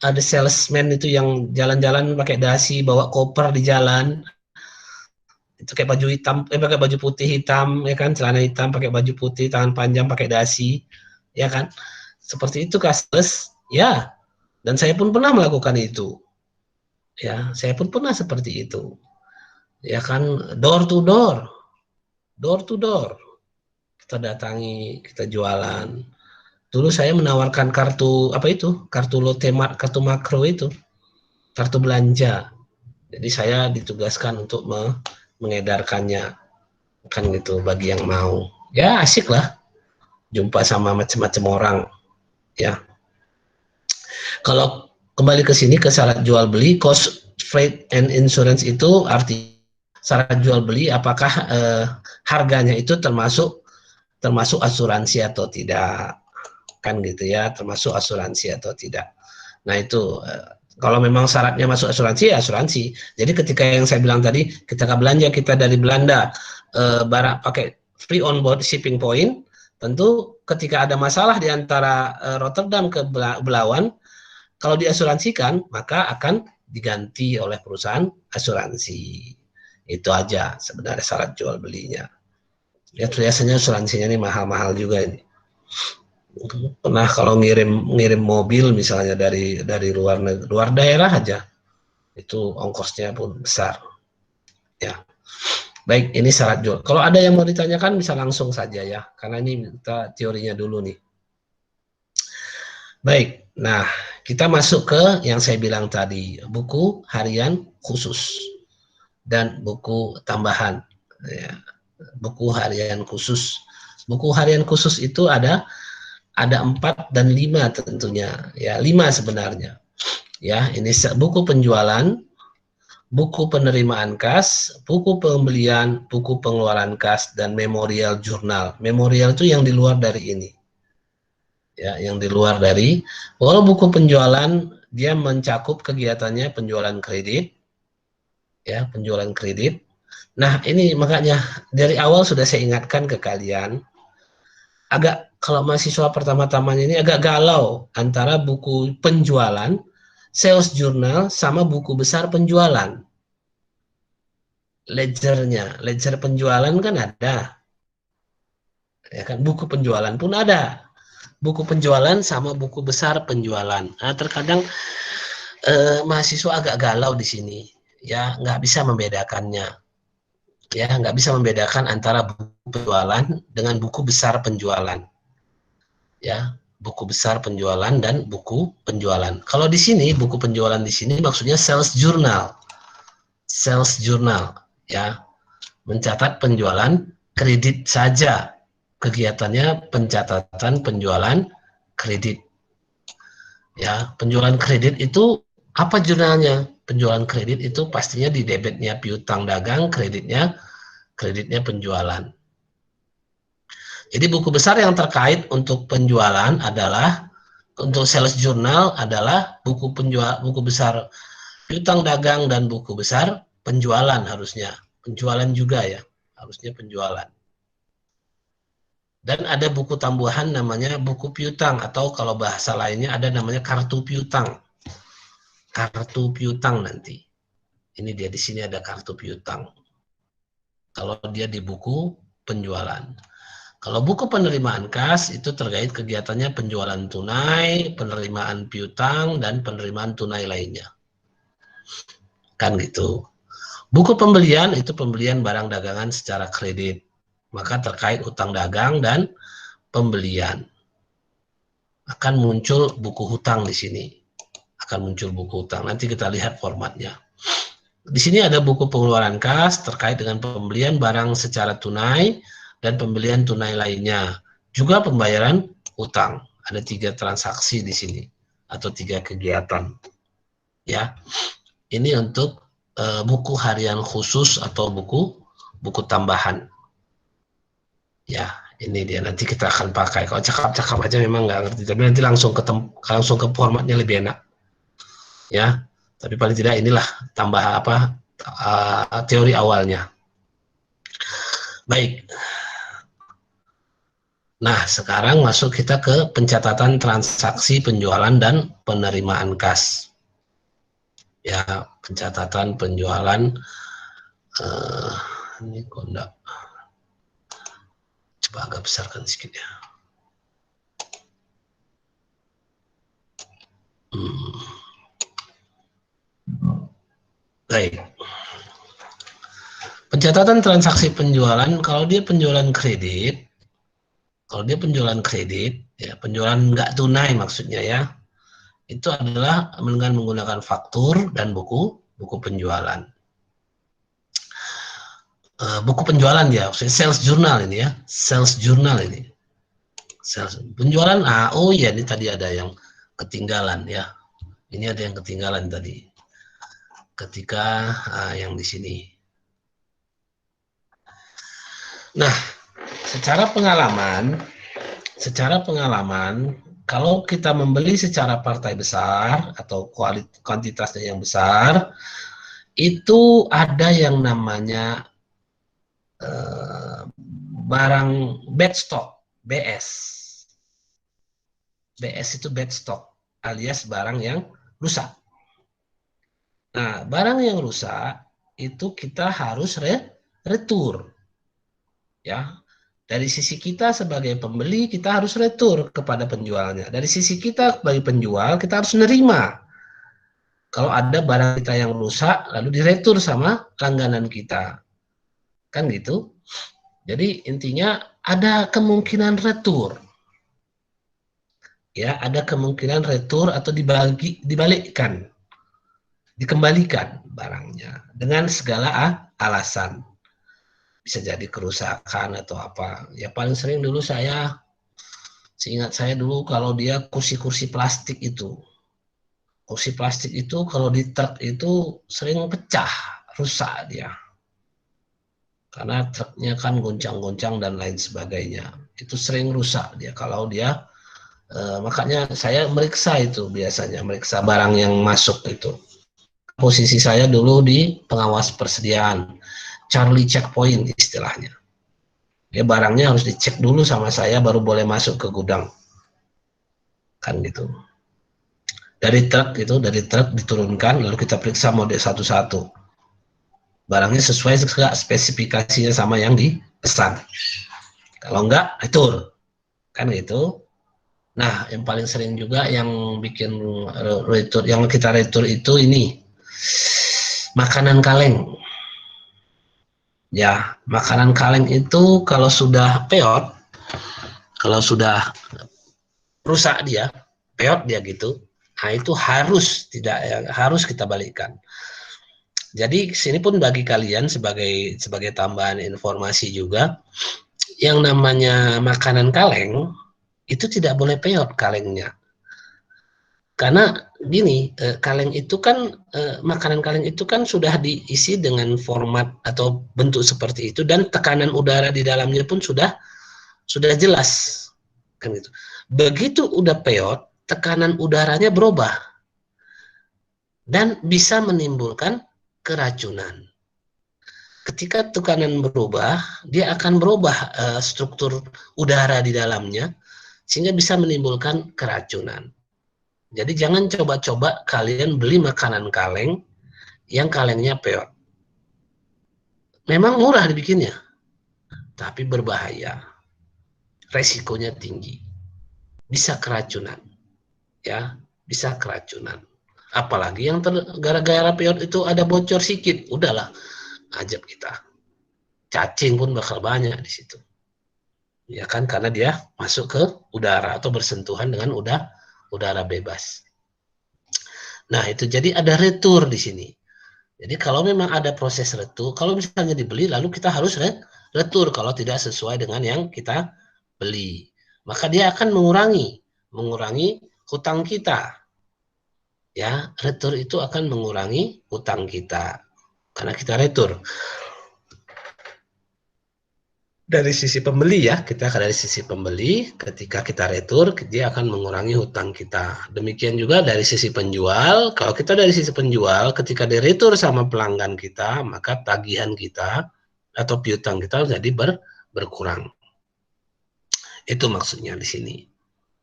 ada salesman itu yang jalan-jalan pakai dasi, bawa koper di jalan, itu kayak baju hitam, pakai baju putih hitam, ya kan, celana hitam, pakai baju putih, tangan panjang, pakai dasi, ya kan. Seperti itu sales, ya. Dan saya pun pernah melakukan itu, ya. Saya pun pernah seperti itu, ya kan, door to door, door to door. Kita datangi, kita jualan. Dulu saya menawarkan kartu apa itu? Kartu lotemat, kartu makro itu. Kartu belanja. Jadi saya ditugaskan untuk mengedarkannya. Kan gitu bagi yang mau. Ya asik lah. Jumpa sama macam-macam orang. Ya. Kalau kembali ke sini ke syarat jual beli, cost, freight, and insurance itu arti syarat jual beli apakah harganya itu termasuk asuransi atau tidak, kan gitu ya, termasuk asuransi atau tidak. Nah itu kalau memang syaratnya masuk asuransi, ya asuransi. Jadi ketika yang saya bilang tadi, ketika belanja kita dari Belanda barang pakai free on board shipping point, tentu ketika ada masalah di antara Rotterdam ke Belawan, kalau diasuransikan maka akan diganti oleh perusahaan asuransi. Itu aja sebenarnya syarat jual belinya. Ya biasanya asuransinya ini mahal-mahal juga ini. Pernah kalau ngirim mobil misalnya dari luar daerah aja, itu ongkosnya pun besar. Ya. Baik, ini syarat jual. Kalau ada yang mau ditanyakan bisa langsung saja ya, karena ini kita teorinya dulu nih. Baik, nah kita masuk ke yang saya bilang tadi, buku harian khusus dan buku tambahan. Ya, buku harian khusus. Buku harian khusus itu ada 4 dan 5 tentunya. Ya, 5 sebenarnya. Ya, ini buku penjualan, buku penerimaan kas, buku pembelian, buku pengeluaran kas, dan memorial jurnal. Memorial itu yang di luar dari ini. Ya, yang di luar dari, kalau buku penjualan dia mencakup kegiatannya penjualan kredit, ya penjualan kredit. Nah ini makanya dari awal sudah saya ingatkan ke kalian, agak kalau mahasiswa pertama-tamanya ini agak galau antara buku penjualan, sales journal sama buku besar penjualan. Ledgernya, ledger penjualan kan ada, ya kan, buku penjualan pun ada. Buku penjualan sama buku besar penjualan. Nah, terkadang mahasiswa agak galau di sini, ya nggak bisa membedakannya, ya nggak bisa membedakan antara buku penjualan dengan buku besar penjualan, ya buku besar penjualan dan buku penjualan. Kalau di sini buku penjualan di sini maksudnya sales journal, ya mencatat penjualan kredit saja. Kegiatannya pencatatan penjualan kredit. Ya, penjualan kredit itu apa jurnalnya? Penjualan kredit itu pastinya di debitnya piutang dagang, kreditnya penjualan. Jadi buku besar yang terkait untuk penjualan adalah, untuk sales journal adalah buku besar piutang dagang dan buku besar penjualan harusnya. Penjualan juga ya, harusnya penjualan. Dan ada buku tambahan namanya buku piutang, atau kalau bahasa lainnya ada namanya kartu piutang. Kartu piutang nanti. Ini dia di sini ada kartu piutang. Kalau dia di buku penjualan. Kalau buku penerimaan kas itu terkait kegiatannya penjualan tunai, penerimaan piutang, dan penerimaan tunai lainnya. Kan gitu. Buku pembelian itu pembelian barang dagangan secara kredit. Maka terkait utang dagang dan pembelian. Akan muncul buku hutang di sini. Akan muncul buku hutang. Nanti kita lihat formatnya. Di sini ada buku pengeluaran kas terkait dengan pembelian barang secara tunai dan pembelian tunai lainnya. Juga pembayaran utang. Ada 3 transaksi di sini atau 3 kegiatan. Ya, ini untuk buku harian khusus atau buku tambahan. Ya, ini dia, nanti kita akan pakai. Kalau cakap-cakap aja memang nggak ngerti, tapi nanti langsung ke formatnya lebih enak. Ya, tapi paling tidak inilah tambah teori awalnya. Baik. Nah, sekarang masuk kita ke pencatatan transaksi penjualan dan penerimaan kas. Ya, pencatatan penjualan. Ini kok enggak. Coba agak besarkan sedikit ya. Baik. Pencatatan transaksi penjualan, kalau dia penjualan kredit, ya, penjualan nggak tunai maksudnya ya, itu adalah dengan menggunakan faktur dan buku penjualan. Buku penjualan ya, sales journal ini ya, sales journal ini. Sales penjualan, oh iya ini tadi ada yang ketinggalan ya. Ini ada yang ketinggalan tadi. Ketika yang di sini. Nah, secara pengalaman, kalau kita membeli secara partai besar atau kuantitasnya yang besar, itu ada yang namanya barang bad stock, BS. BS itu bad stock, alias barang yang rusak. Nah, barang yang rusak itu kita harus retur. Ya, dari sisi kita sebagai pembeli kita harus retur kepada penjualnya. Dari sisi kita sebagai penjual kita harus nerima kalau ada barang kita yang rusak lalu diretur sama langganan kita, kan gitu. Jadi intinya ada kemungkinan retur, ya, ada kemungkinan retur atau dibalikkan, dikembalikan barangnya dengan segala alasan. Bisa jadi kerusakan atau apa. Ya paling sering dulu seingat saya dulu kalau dia kursi-kursi plastik itu. Kursi plastik itu kalau di truk itu sering pecah, rusak dia. Karena truknya kan goncang-goncang dan lain sebagainya. Itu sering rusak dia kalau dia makanya saya meriksa itu biasanya, meriksa barang yang masuk itu. Posisi saya dulu di pengawas persediaan. Charlie checkpoint istilahnya. Ya barangnya harus dicek dulu sama saya baru boleh masuk ke gudang. Kan gitu. Dari truk diturunkan lalu kita periksa model satu-satu. Barangnya sesuai spesifikasinya sama yang dipesan. Kalau enggak, retur. Kan gitu. Nah, yang paling sering juga yang bikin retur, yang kita retur itu ini makanan kaleng. Ya, makanan kaleng itu kalau sudah peot, kalau sudah rusak dia, peot dia gitu, nah itu harus kita balikkan. Jadi sini pun bagi kalian sebagai tambahan informasi juga, yang namanya makanan kaleng itu tidak boleh peot kalengnya. Karena gini, kaleng itu kan makanan kaleng itu kan sudah diisi dengan format atau bentuk seperti itu dan tekanan udara di dalamnya pun sudah jelas kan gitu. Begitu udah peot, tekanan udaranya berubah dan bisa menimbulkan keracunan. Ketika tekanan berubah, dia akan berubah struktur udara di dalamnya sehingga bisa menimbulkan keracunan. Jadi jangan coba-coba kalian beli makanan kaleng yang kalengnya peot. Memang murah dibikinnya, tapi berbahaya. Resikonya tinggi. Bisa keracunan. Ya, bisa keracunan. Apalagi yang gara-gara peot itu ada bocor sedikit, udahlah, ajab kita. Cacing pun bakal banyak di situ. Ya kan, karena dia masuk ke udara atau bersentuhan dengan udara bebas. Nah, itu jadi ada retur di sini. Jadi kalau memang ada proses retur, kalau misalnya dibeli lalu kita harus retur kalau tidak sesuai dengan yang kita beli. Maka dia akan mengurangi hutang kita. Ya, retur itu akan mengurangi hutang kita karena kita retur. Dari sisi pembeli ya, kita dari sisi pembeli, ketika kita retur, dia akan mengurangi hutang kita. Demikian juga dari sisi penjual, kalau kita dari sisi penjual, ketika diretur sama pelanggan kita, maka tagihan kita atau piutang kita jadi berkurang. Itu maksudnya di sini.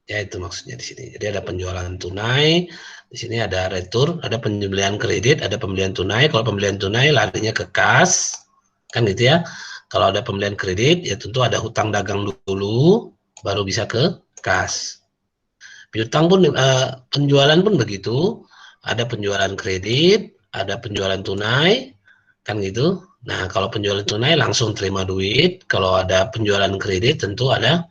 Ya, itu maksudnya di sini. Jadi ada penjualan tunai, di sini ada retur, ada pembelian kredit, ada pembelian tunai. Kalau pembelian tunai larinya ke kas, kan gitu ya. Kalau ada pembelian kredit, ya tentu ada hutang dagang dulu, baru bisa ke kas. Piutang pun, penjualan pun begitu. Ada penjualan kredit, ada penjualan tunai, kan gitu. Nah, kalau penjualan tunai langsung terima duit. Kalau ada penjualan kredit, tentu ada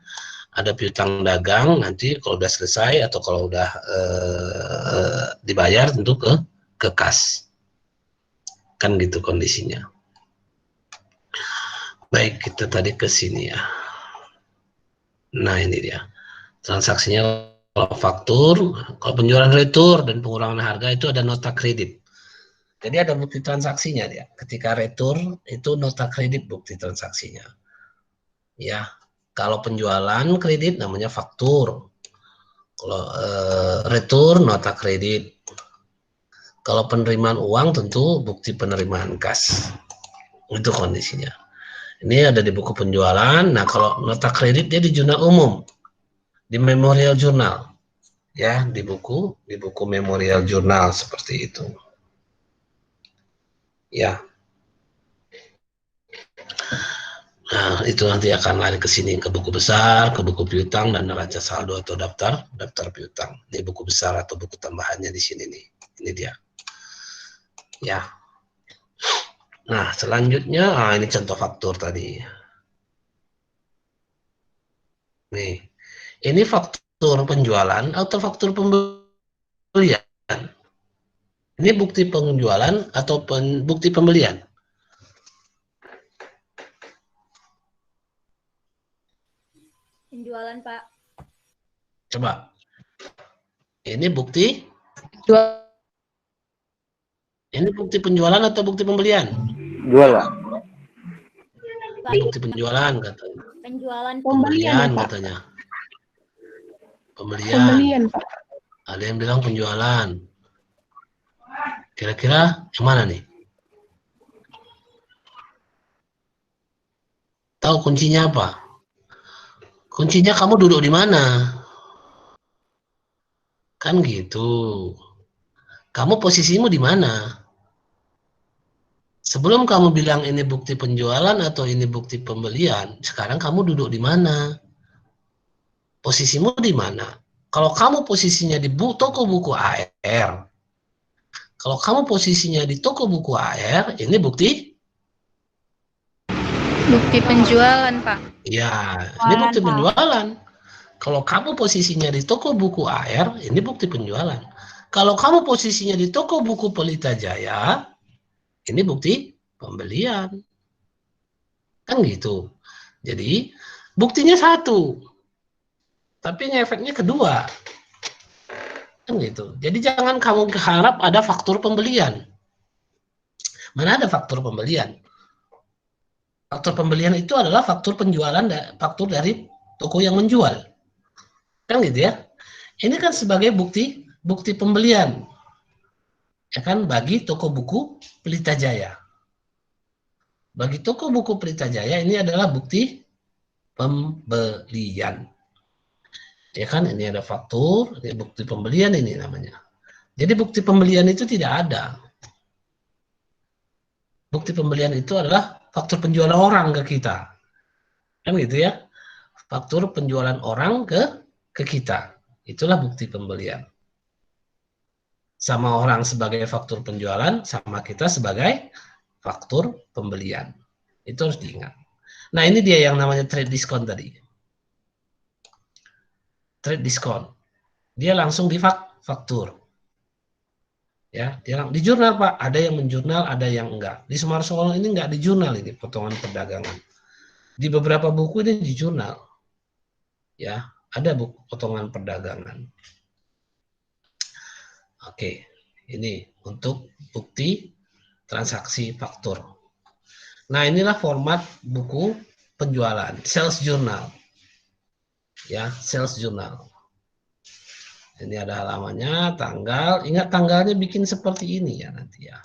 piutang dagang. Nanti kalau udah selesai atau kalau udah dibayar, tentu ke kas. Kan gitu kondisinya. Baik, kita tadi ke sini ya. Nah, ini dia. Transaksinya kalau faktur, kalau penjualan retur dan pengurangan harga itu ada nota kredit. Jadi ada bukti transaksinya dia. Ketika retur itu nota kredit bukti transaksinya. Ya, kalau penjualan kredit namanya faktur. Kalau retur nota kredit. Kalau penerimaan uang tentu bukti penerimaan kas. Itu kondisinya. Ini ada di buku penjualan. Nah, kalau nota kredit dia di jurnal umum, di memorial jurnal, ya, di buku memorial jurnal seperti itu. Ya. Nah, itu nanti akan lari ke sini, ke buku besar, ke buku piutang dan neraca saldo atau daftar piutang. Ini buku besar atau buku tambahannya di sini nih. Ini dia. Ya. Nah, selanjutnya, ini contoh faktur tadi. Nih, ini faktur penjualan atau faktur pembelian? Ini bukti penjualan atau bukti pembelian? Penjualan, Pak. Coba. Ini bukti? Ini bukti penjualan atau bukti pembelian? Jualan. Ini bukti penjualan katanya. Penjualan. Pembelian katanya. Pembelian, Pak. Ada yang bilang penjualan. Kira-kira yang mana nih? Tahu kuncinya apa? Kuncinya kamu duduk di mana? Kan gitu. Kamu posisimu di mana? Sebelum kamu bilang ini bukti penjualan atau ini bukti pembelian, sekarang kamu duduk di mana? Posisimu di mana? Kalau kamu posisinya di toko buku AR, kalau kamu posisinya di toko buku AR, ini bukti? Bukti penjualan, Pak. Ya, ini bukti penjualan. Kalau kamu posisinya di toko buku AR, ini bukti penjualan. Kalau kamu posisinya di toko buku Pelita Jaya, ini bukti pembelian. Kan gitu. Jadi, buktinya satu. Tapi ngefeknya kedua. Kan gitu. Jadi jangan kamu harap ada faktur pembelian. Mana ada faktur pembelian? Faktur pembelian itu adalah faktur penjualan, faktur dari toko yang menjual. Kan gitu ya. Ini kan sebagai bukti pembelian. Ya kan, bagi toko buku Pelita Jaya. Bagi toko buku Pelita Jaya ini adalah bukti pembelian. Ya kan, ini ada faktur, ini bukti pembelian ini namanya. Jadi bukti pembelian itu tidak ada. Bukti pembelian itu adalah faktur penjualan orang ke kita. Kan gitu ya. Faktur penjualan orang ke kita. Itulah bukti pembelian. Sama orang sebagai faktur penjualan, sama kita sebagai faktur pembelian. Itu harus diingat. Nah, ini dia yang namanya trade discount tadi. Trade discount. Dia langsung di faktur. Ya, di jurnal Pak, ada yang menjurnal, ada yang enggak. Di Sumarso ini enggak di jurnal ini potongan perdagangan. Di beberapa buku ini di jurnal. Ya, ada buku potongan perdagangan. Oke, ini untuk bukti transaksi faktur. Nah, inilah format buku penjualan, sales journal. Ya, sales journal. Ini ada halamannya, tanggal. Ingat tanggalnya bikin seperti ini ya nanti ya.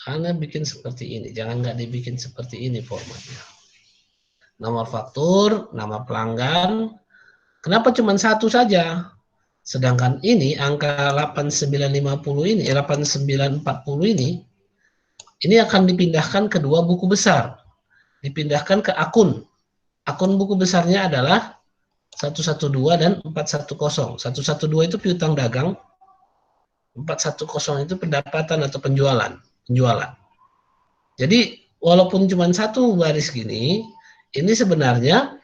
Karena bikin seperti ini, jangan nggak dibikin seperti ini formatnya. Nomor faktur, nama pelanggan. Kenapa cuma satu saja? Sedangkan ini angka 8950 ini, 8940 ini akan dipindahkan ke dua buku besar. Dipindahkan ke akun. Akun buku besarnya adalah 112 dan 410. 112 itu piutang dagang, 410 itu pendapatan atau penjualan. Jadi walaupun cuma satu baris gini, ini sebenarnya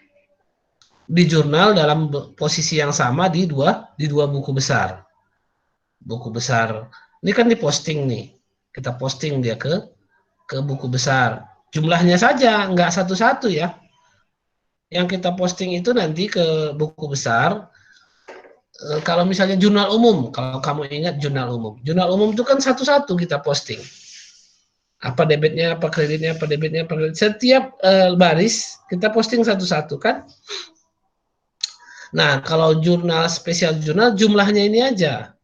di jurnal dalam posisi yang sama di dua buku besar. Buku besar ini kan diposting nih, kita posting dia ke buku besar. Jumlahnya saja nggak satu-satu ya. Yang kita posting itu nanti ke buku besar. Kalau misalnya jurnal umum, kalau kamu ingat jurnal umum itu kan satu-satu kita posting. Apa debitnya, apa kreditnya, apa debitnya, apa kreditnya. Setiap baris kita posting satu-satu kan. Nah, kalau jurnal spesial jurnal jumlahnya ini aja.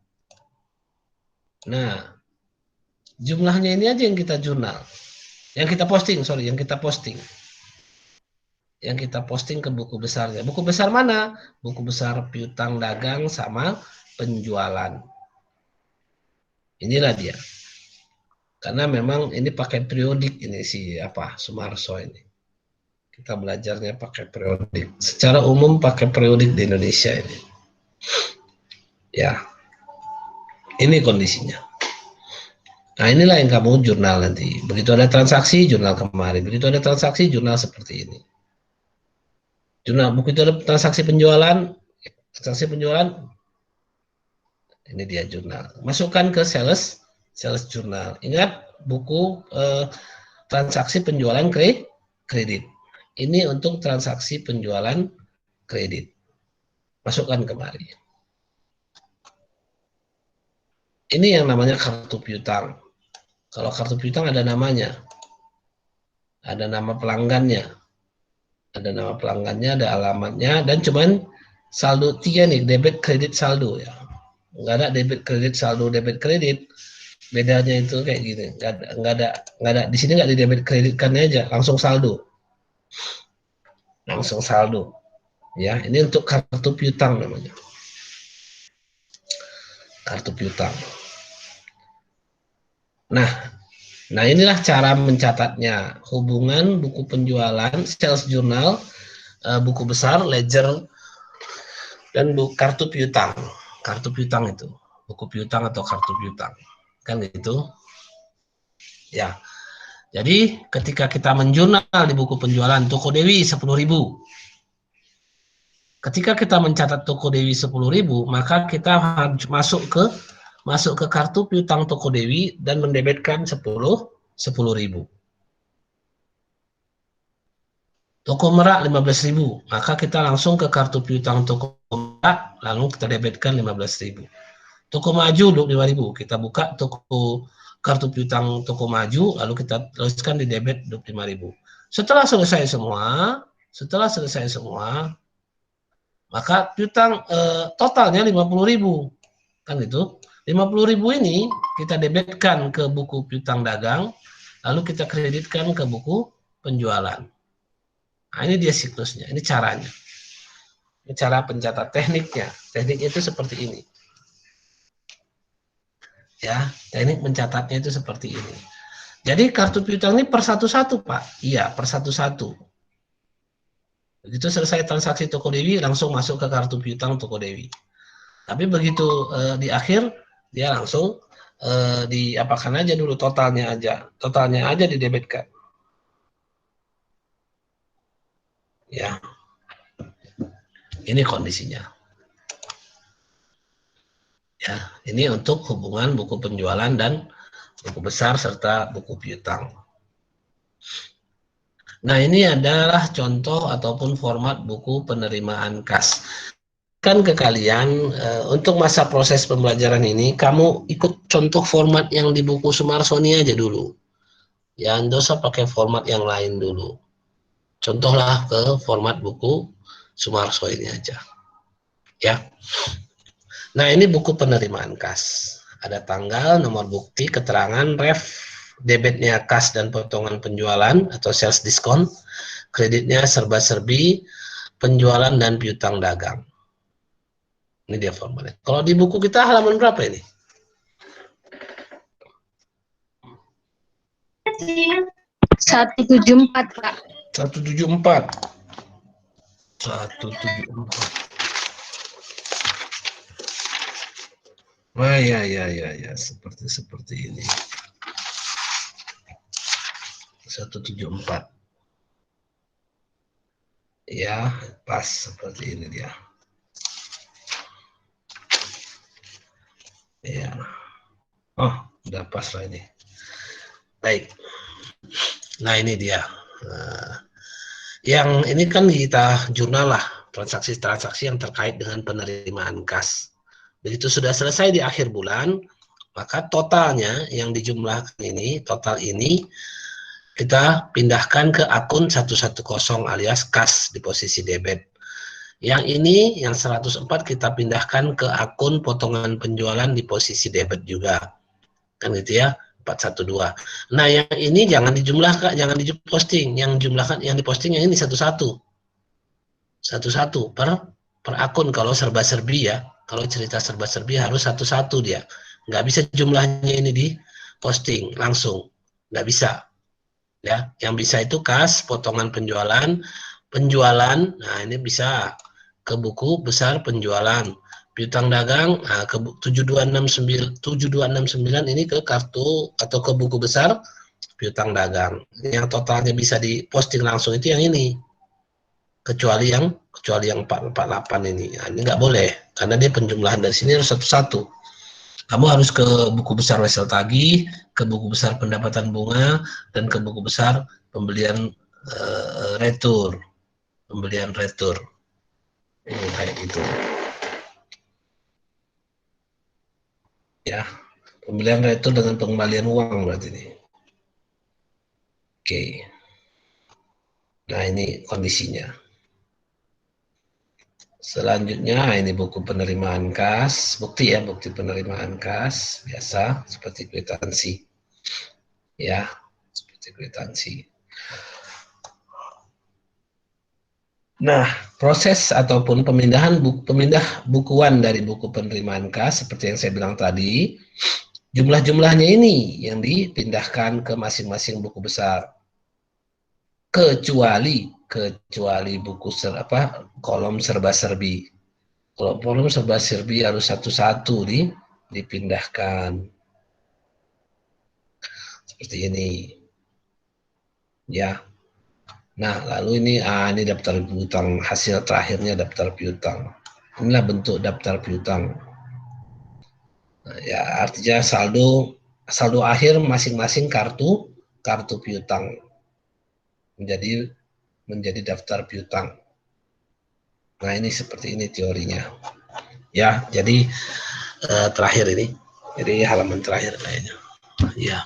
Nah, jumlahnya ini aja yang kita jurnal. Yang kita posting. Yang kita posting ke buku besarnya. Buku besar mana? Buku besar piutang dagang sama penjualan. Inilah dia. Karena memang ini pakai periodik ini Sumarso ini. Kita belajarnya pakai periodik. Secara umum pakai periodik di Indonesia ini. Ya. Ini kondisinya. Nah, inilah yang kamu jurnal nanti. Begitu ada transaksi, jurnal kemarin. Begitu ada transaksi, jurnal seperti ini. Jurnal, begitu ada transaksi penjualan, ini dia jurnal. Masukkan ke sales jurnal. Ingat buku transaksi penjualan kredit. Ini untuk transaksi penjualan kredit. Masukkan kemari. Ini yang namanya kartu piutang. Kalau kartu piutang ada namanya. Ada nama pelanggannya. Ada nama pelanggannya, ada alamatnya, dan cuman saldo 3 nih, debit, kredit, saldo ya. Nggak ada debit, kredit, saldo, debit, kredit. Bedanya itu kayak gini. Nggak ada. Di sini nggak di debit kreditkan aja, langsung saldo. Ya, ini untuk kartu piutang namanya. Kartu piutang. Nah inilah cara mencatatnya. Hubungan buku penjualan, sales journal, buku besar, ledger, dan kartu piutang. Kartu piutang itu. Buku piutang atau kartu piutang. Kan gitu. Ya. Jadi ketika kita menjurnal di buku penjualan Toko Dewi 10.000. Ketika kita mencatat Toko Dewi 10.000, maka kita harus masuk ke kartu piutang Toko Dewi dan mendebitkan 10.000. Toko Merak 15.000, maka kita langsung ke kartu piutang Toko Merak, lalu kita debitkan 15.000. Toko Maju 25.000, kita buka kartu piutang Toko Maju, lalu kita teruskan di debit 25.000. Setelah selesai semua, maka piutang totalnya 50.000, kan itu. 50.000 ini kita debitkan ke buku piutang dagang, lalu kita kreditkan ke buku penjualan. Nah, ini dia siklusnya, ini caranya. Ini cara pencatat tekniknya. Tekniknya itu seperti ini. Ya, teknik mencatatnya itu seperti ini. Jadi kartu piutang ini per satu-satu, Pak. Iya, per satu-satu. Begitu selesai transaksi Toko Dewi, langsung masuk ke kartu piutang Toko Dewi. Tapi begitu di akhir, dia langsung diapakan aja dulu totalnya aja didebitkan. Ya, ini kondisinya. Ya, ini untuk hubungan buku penjualan dan buku besar serta buku piutang. Nah, ini adalah contoh ataupun format buku penerimaan kas. Kan ke kalian, untuk masa proses pembelajaran ini, kamu ikut contoh format yang di buku Sumarsoni aja dulu. Ya, nggak usah pakai format yang lain dulu. Contohlah ke format buku Sumarso ini aja. Ya. Nah, ini buku penerimaan kas. Ada tanggal, nomor bukti, keterangan, ref, debitnya kas dan potongan penjualan atau sales diskon, kreditnya serba-serbi, penjualan dan piutang dagang. Ini dia formatnya. Kalau di buku kita halaman berapa ini? 174, Pak. 174. 174. Wah, ya, seperti ini. 174. Ya, pas seperti ini dia. Ya. Oh, udah pas lah ini. Baik. Nah, ini dia. Yang ini kan kita jurnal lah, transaksi-transaksi yang terkait dengan penerimaan kas. Begitu sudah selesai di akhir bulan, maka totalnya yang dijumlahkan ini, total ini kita pindahkan ke akun 110 alias kas di posisi debit. Yang ini, yang 104 kita pindahkan ke akun potongan penjualan di posisi debit juga. Kan gitu ya, 412. Nah, yang ini jangan dijumlahkan, jangan diposting. Yang jumlahkan, yang diposting yang ini satu-satu. Satu-satu per akun kalau serba-serbi ya. Kalau cerita serba-serbi harus satu-satu dia. Nggak bisa jumlahnya ini di posting langsung. Nggak bisa. Ya, yang bisa itu kas, potongan penjualan, nah ini bisa ke buku besar penjualan, piutang dagang, nah ke 7269 ini ke kartu atau ke buku besar piutang dagang. Yang totalnya bisa diposting langsung itu yang ini. Kecuali yang 448 ini. Nah, ini nggak boleh karena dia penjumlahan dari sini harus satu-satu. Kamu harus ke buku besar wesel tagih, ke buku besar pendapatan bunga, dan ke buku besar pembelian retur. Pembelian retur. Ini kayak gitu. Ya, pembelian retur dengan pengembalian uang berarti ini. Oke. Nah, ini kondisinya. Selanjutnya ini buku penerimaan kas, bukti ya, bukti penerimaan kas biasa seperti kwitansi. Ya, seperti kwitansi. Nah, proses ataupun pemindah bukuan dari buku penerimaan kas seperti yang saya bilang tadi, jumlah-jumlahnya ini yang dipindahkan ke masing-masing buku besar. Kecuali buku kolom serba-serbi. Kalau kolom serba-serbi harus satu-satu dipindahkan. Seperti ini. Ya. Nah, lalu ini daftar piutang, hasil terakhirnya daftar piutang. Inilah bentuk daftar piutang. Nah, ya, artinya saldo akhir masing-masing kartu piutang menjadi daftar piutang. Nah, ini seperti ini teorinya. Ya, jadi terakhir ini. Jadi halaman terakhir kayaknya. Ya.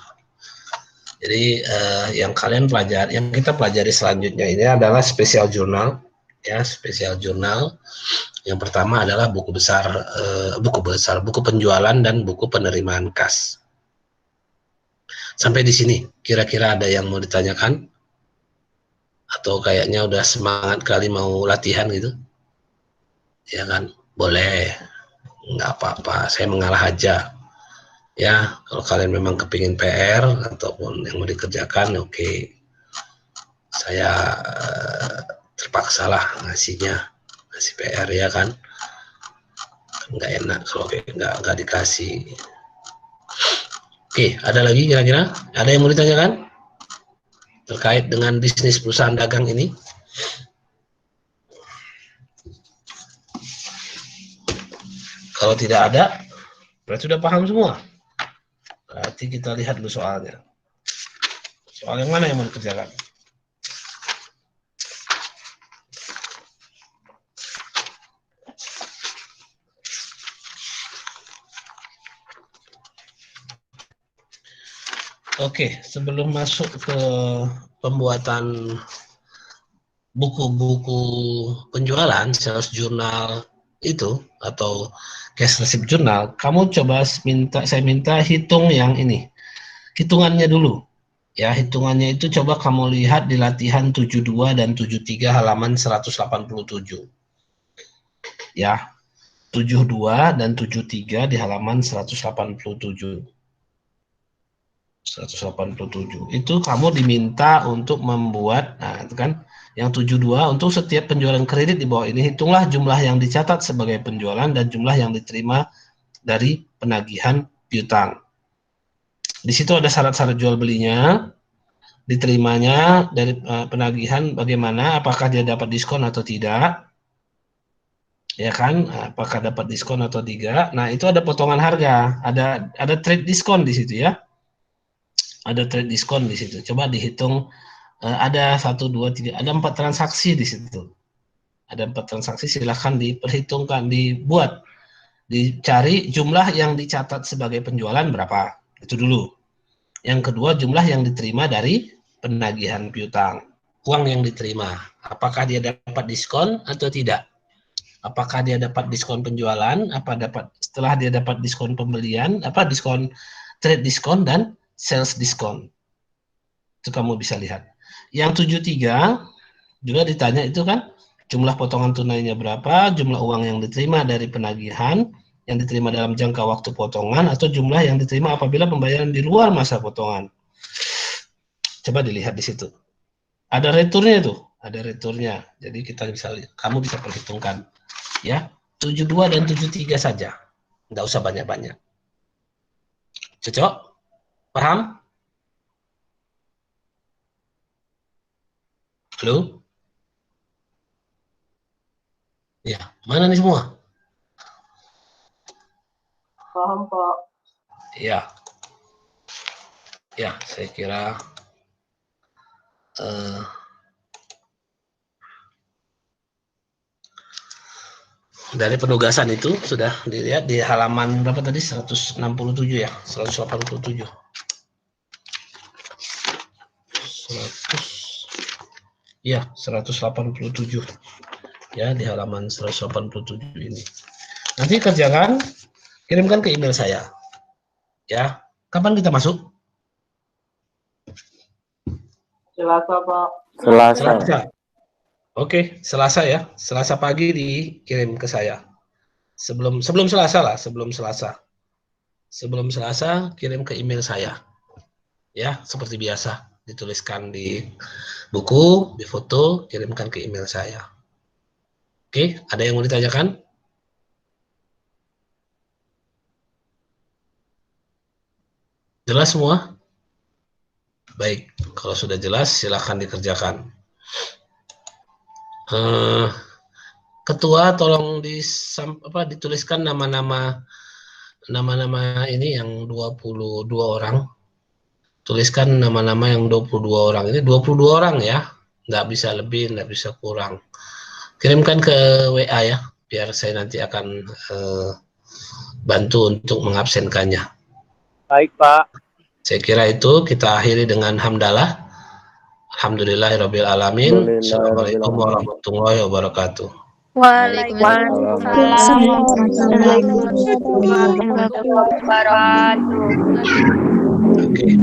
Jadi yang kita pelajari selanjutnya ini adalah spesial jurnal. Ya, spesial jurnal. Yang pertama adalah buku penjualan dan buku penerimaan kas. Sampai di sini, kira-kira ada yang mau ditanyakan? Atau kayaknya udah semangat kali mau latihan gitu? Ya kan? Boleh. Nggak apa-apa, saya mengalah aja. Ya, kalau kalian memang kepingin PR ataupun yang mau dikerjakan, oke. Saya terpaksa lah ngasih PR ya kan. Nggak enak kalau nggak dikasih. Oke, ada lagi kira-kira? Ada yang mau ditanyakan? Terkait dengan bisnis perusahaan dagang ini? Kalau tidak ada, Berarti sudah paham semua? Berarti kita lihat dulu soalnya. Soal yang mana yang mau dikerjakan? Oke, sebelum masuk ke pembuatan buku-buku penjualan, sales journal itu atau cash receipt journal, kamu coba saya minta hitung yang ini. Hitungannya dulu. Ya, hitungannya itu coba kamu lihat di latihan 72 dan 73 halaman 187. Ya. 72 dan 73 di halaman 187. 187 itu kamu diminta untuk membuat, nah itu kan yang 72 untuk setiap penjualan kredit di bawah ini hitunglah jumlah yang dicatat sebagai penjualan dan jumlah yang diterima dari penagihan piutang. Di situ ada syarat-syarat jual belinya, diterimanya dari penagihan bagaimana, apakah dia dapat diskon atau tidak, ya kan, apakah dapat diskon atau tidak. Nah itu ada potongan harga, ada trade diskon di situ ya. Ada trade diskon di situ. Coba dihitung, ada 1, 2, 3, ada 4 transaksi di situ. Ada 4 transaksi, silahkan diperhitungkan, dibuat, dicari jumlah yang dicatat sebagai penjualan berapa. Itu dulu. Yang kedua, jumlah yang diterima dari penagihan piutang. Uang yang diterima. Apakah dia dapat diskon atau tidak? Apakah dia dapat diskon penjualan? Setelah dia dapat diskon pembelian, diskon, trade diskon dan sales diskon. Itu kamu bisa lihat. Yang 73 juga ditanya itu kan, jumlah potongan tunainya berapa, jumlah uang yang diterima dari penagihan, yang diterima dalam jangka waktu potongan, atau jumlah yang diterima apabila pembayaran di luar masa potongan. Coba dilihat di situ. Ada returnya tuh, ada returnya. Jadi kamu bisa perhitungkan. Ya, 72 dan 73 saja. Nggak usah banyak-banyak. Cocok? Paham? Halo? Ya, mana nih semua? Paham, Pak. Ya. Ya, saya kira dari penugasan itu sudah dilihat di halaman berapa tadi? 167 ya, 187. 187 ya, di halaman 187 ini. Nanti kerjakan, kirimkan ke email saya ya. Kapan kita masuk? Selasa, Pak. Selasa. Oke, Selasa ya, Selasa pagi dikirim ke saya. Sebelum Selasa lah, sebelum Selasa kirim ke email saya ya, seperti biasa, dituliskan di buku, difoto, kirimkan ke email saya. Oke, ada yang mau ditanyakan? Jelas semua? Baik, kalau sudah jelas silahkan dikerjakan. Ketua tolong dituliskan nama-nama ini yang 22 orang. Tuliskan nama-nama yang 22 orang. Ini 22 orang ya. Nggak bisa lebih, nggak bisa kurang. Kirimkan ke WA ya, biar saya nanti akan bantu untuk mengabsenkannya. Baik, Pak. Saya kira itu kita akhiri dengan hamdalah. Alhamdulillahirabbil alamin. Assalamualaikum warahmatullahi wabarakatuh. Waalaikumsalam warahmatullahi wabarakatuh. Oke.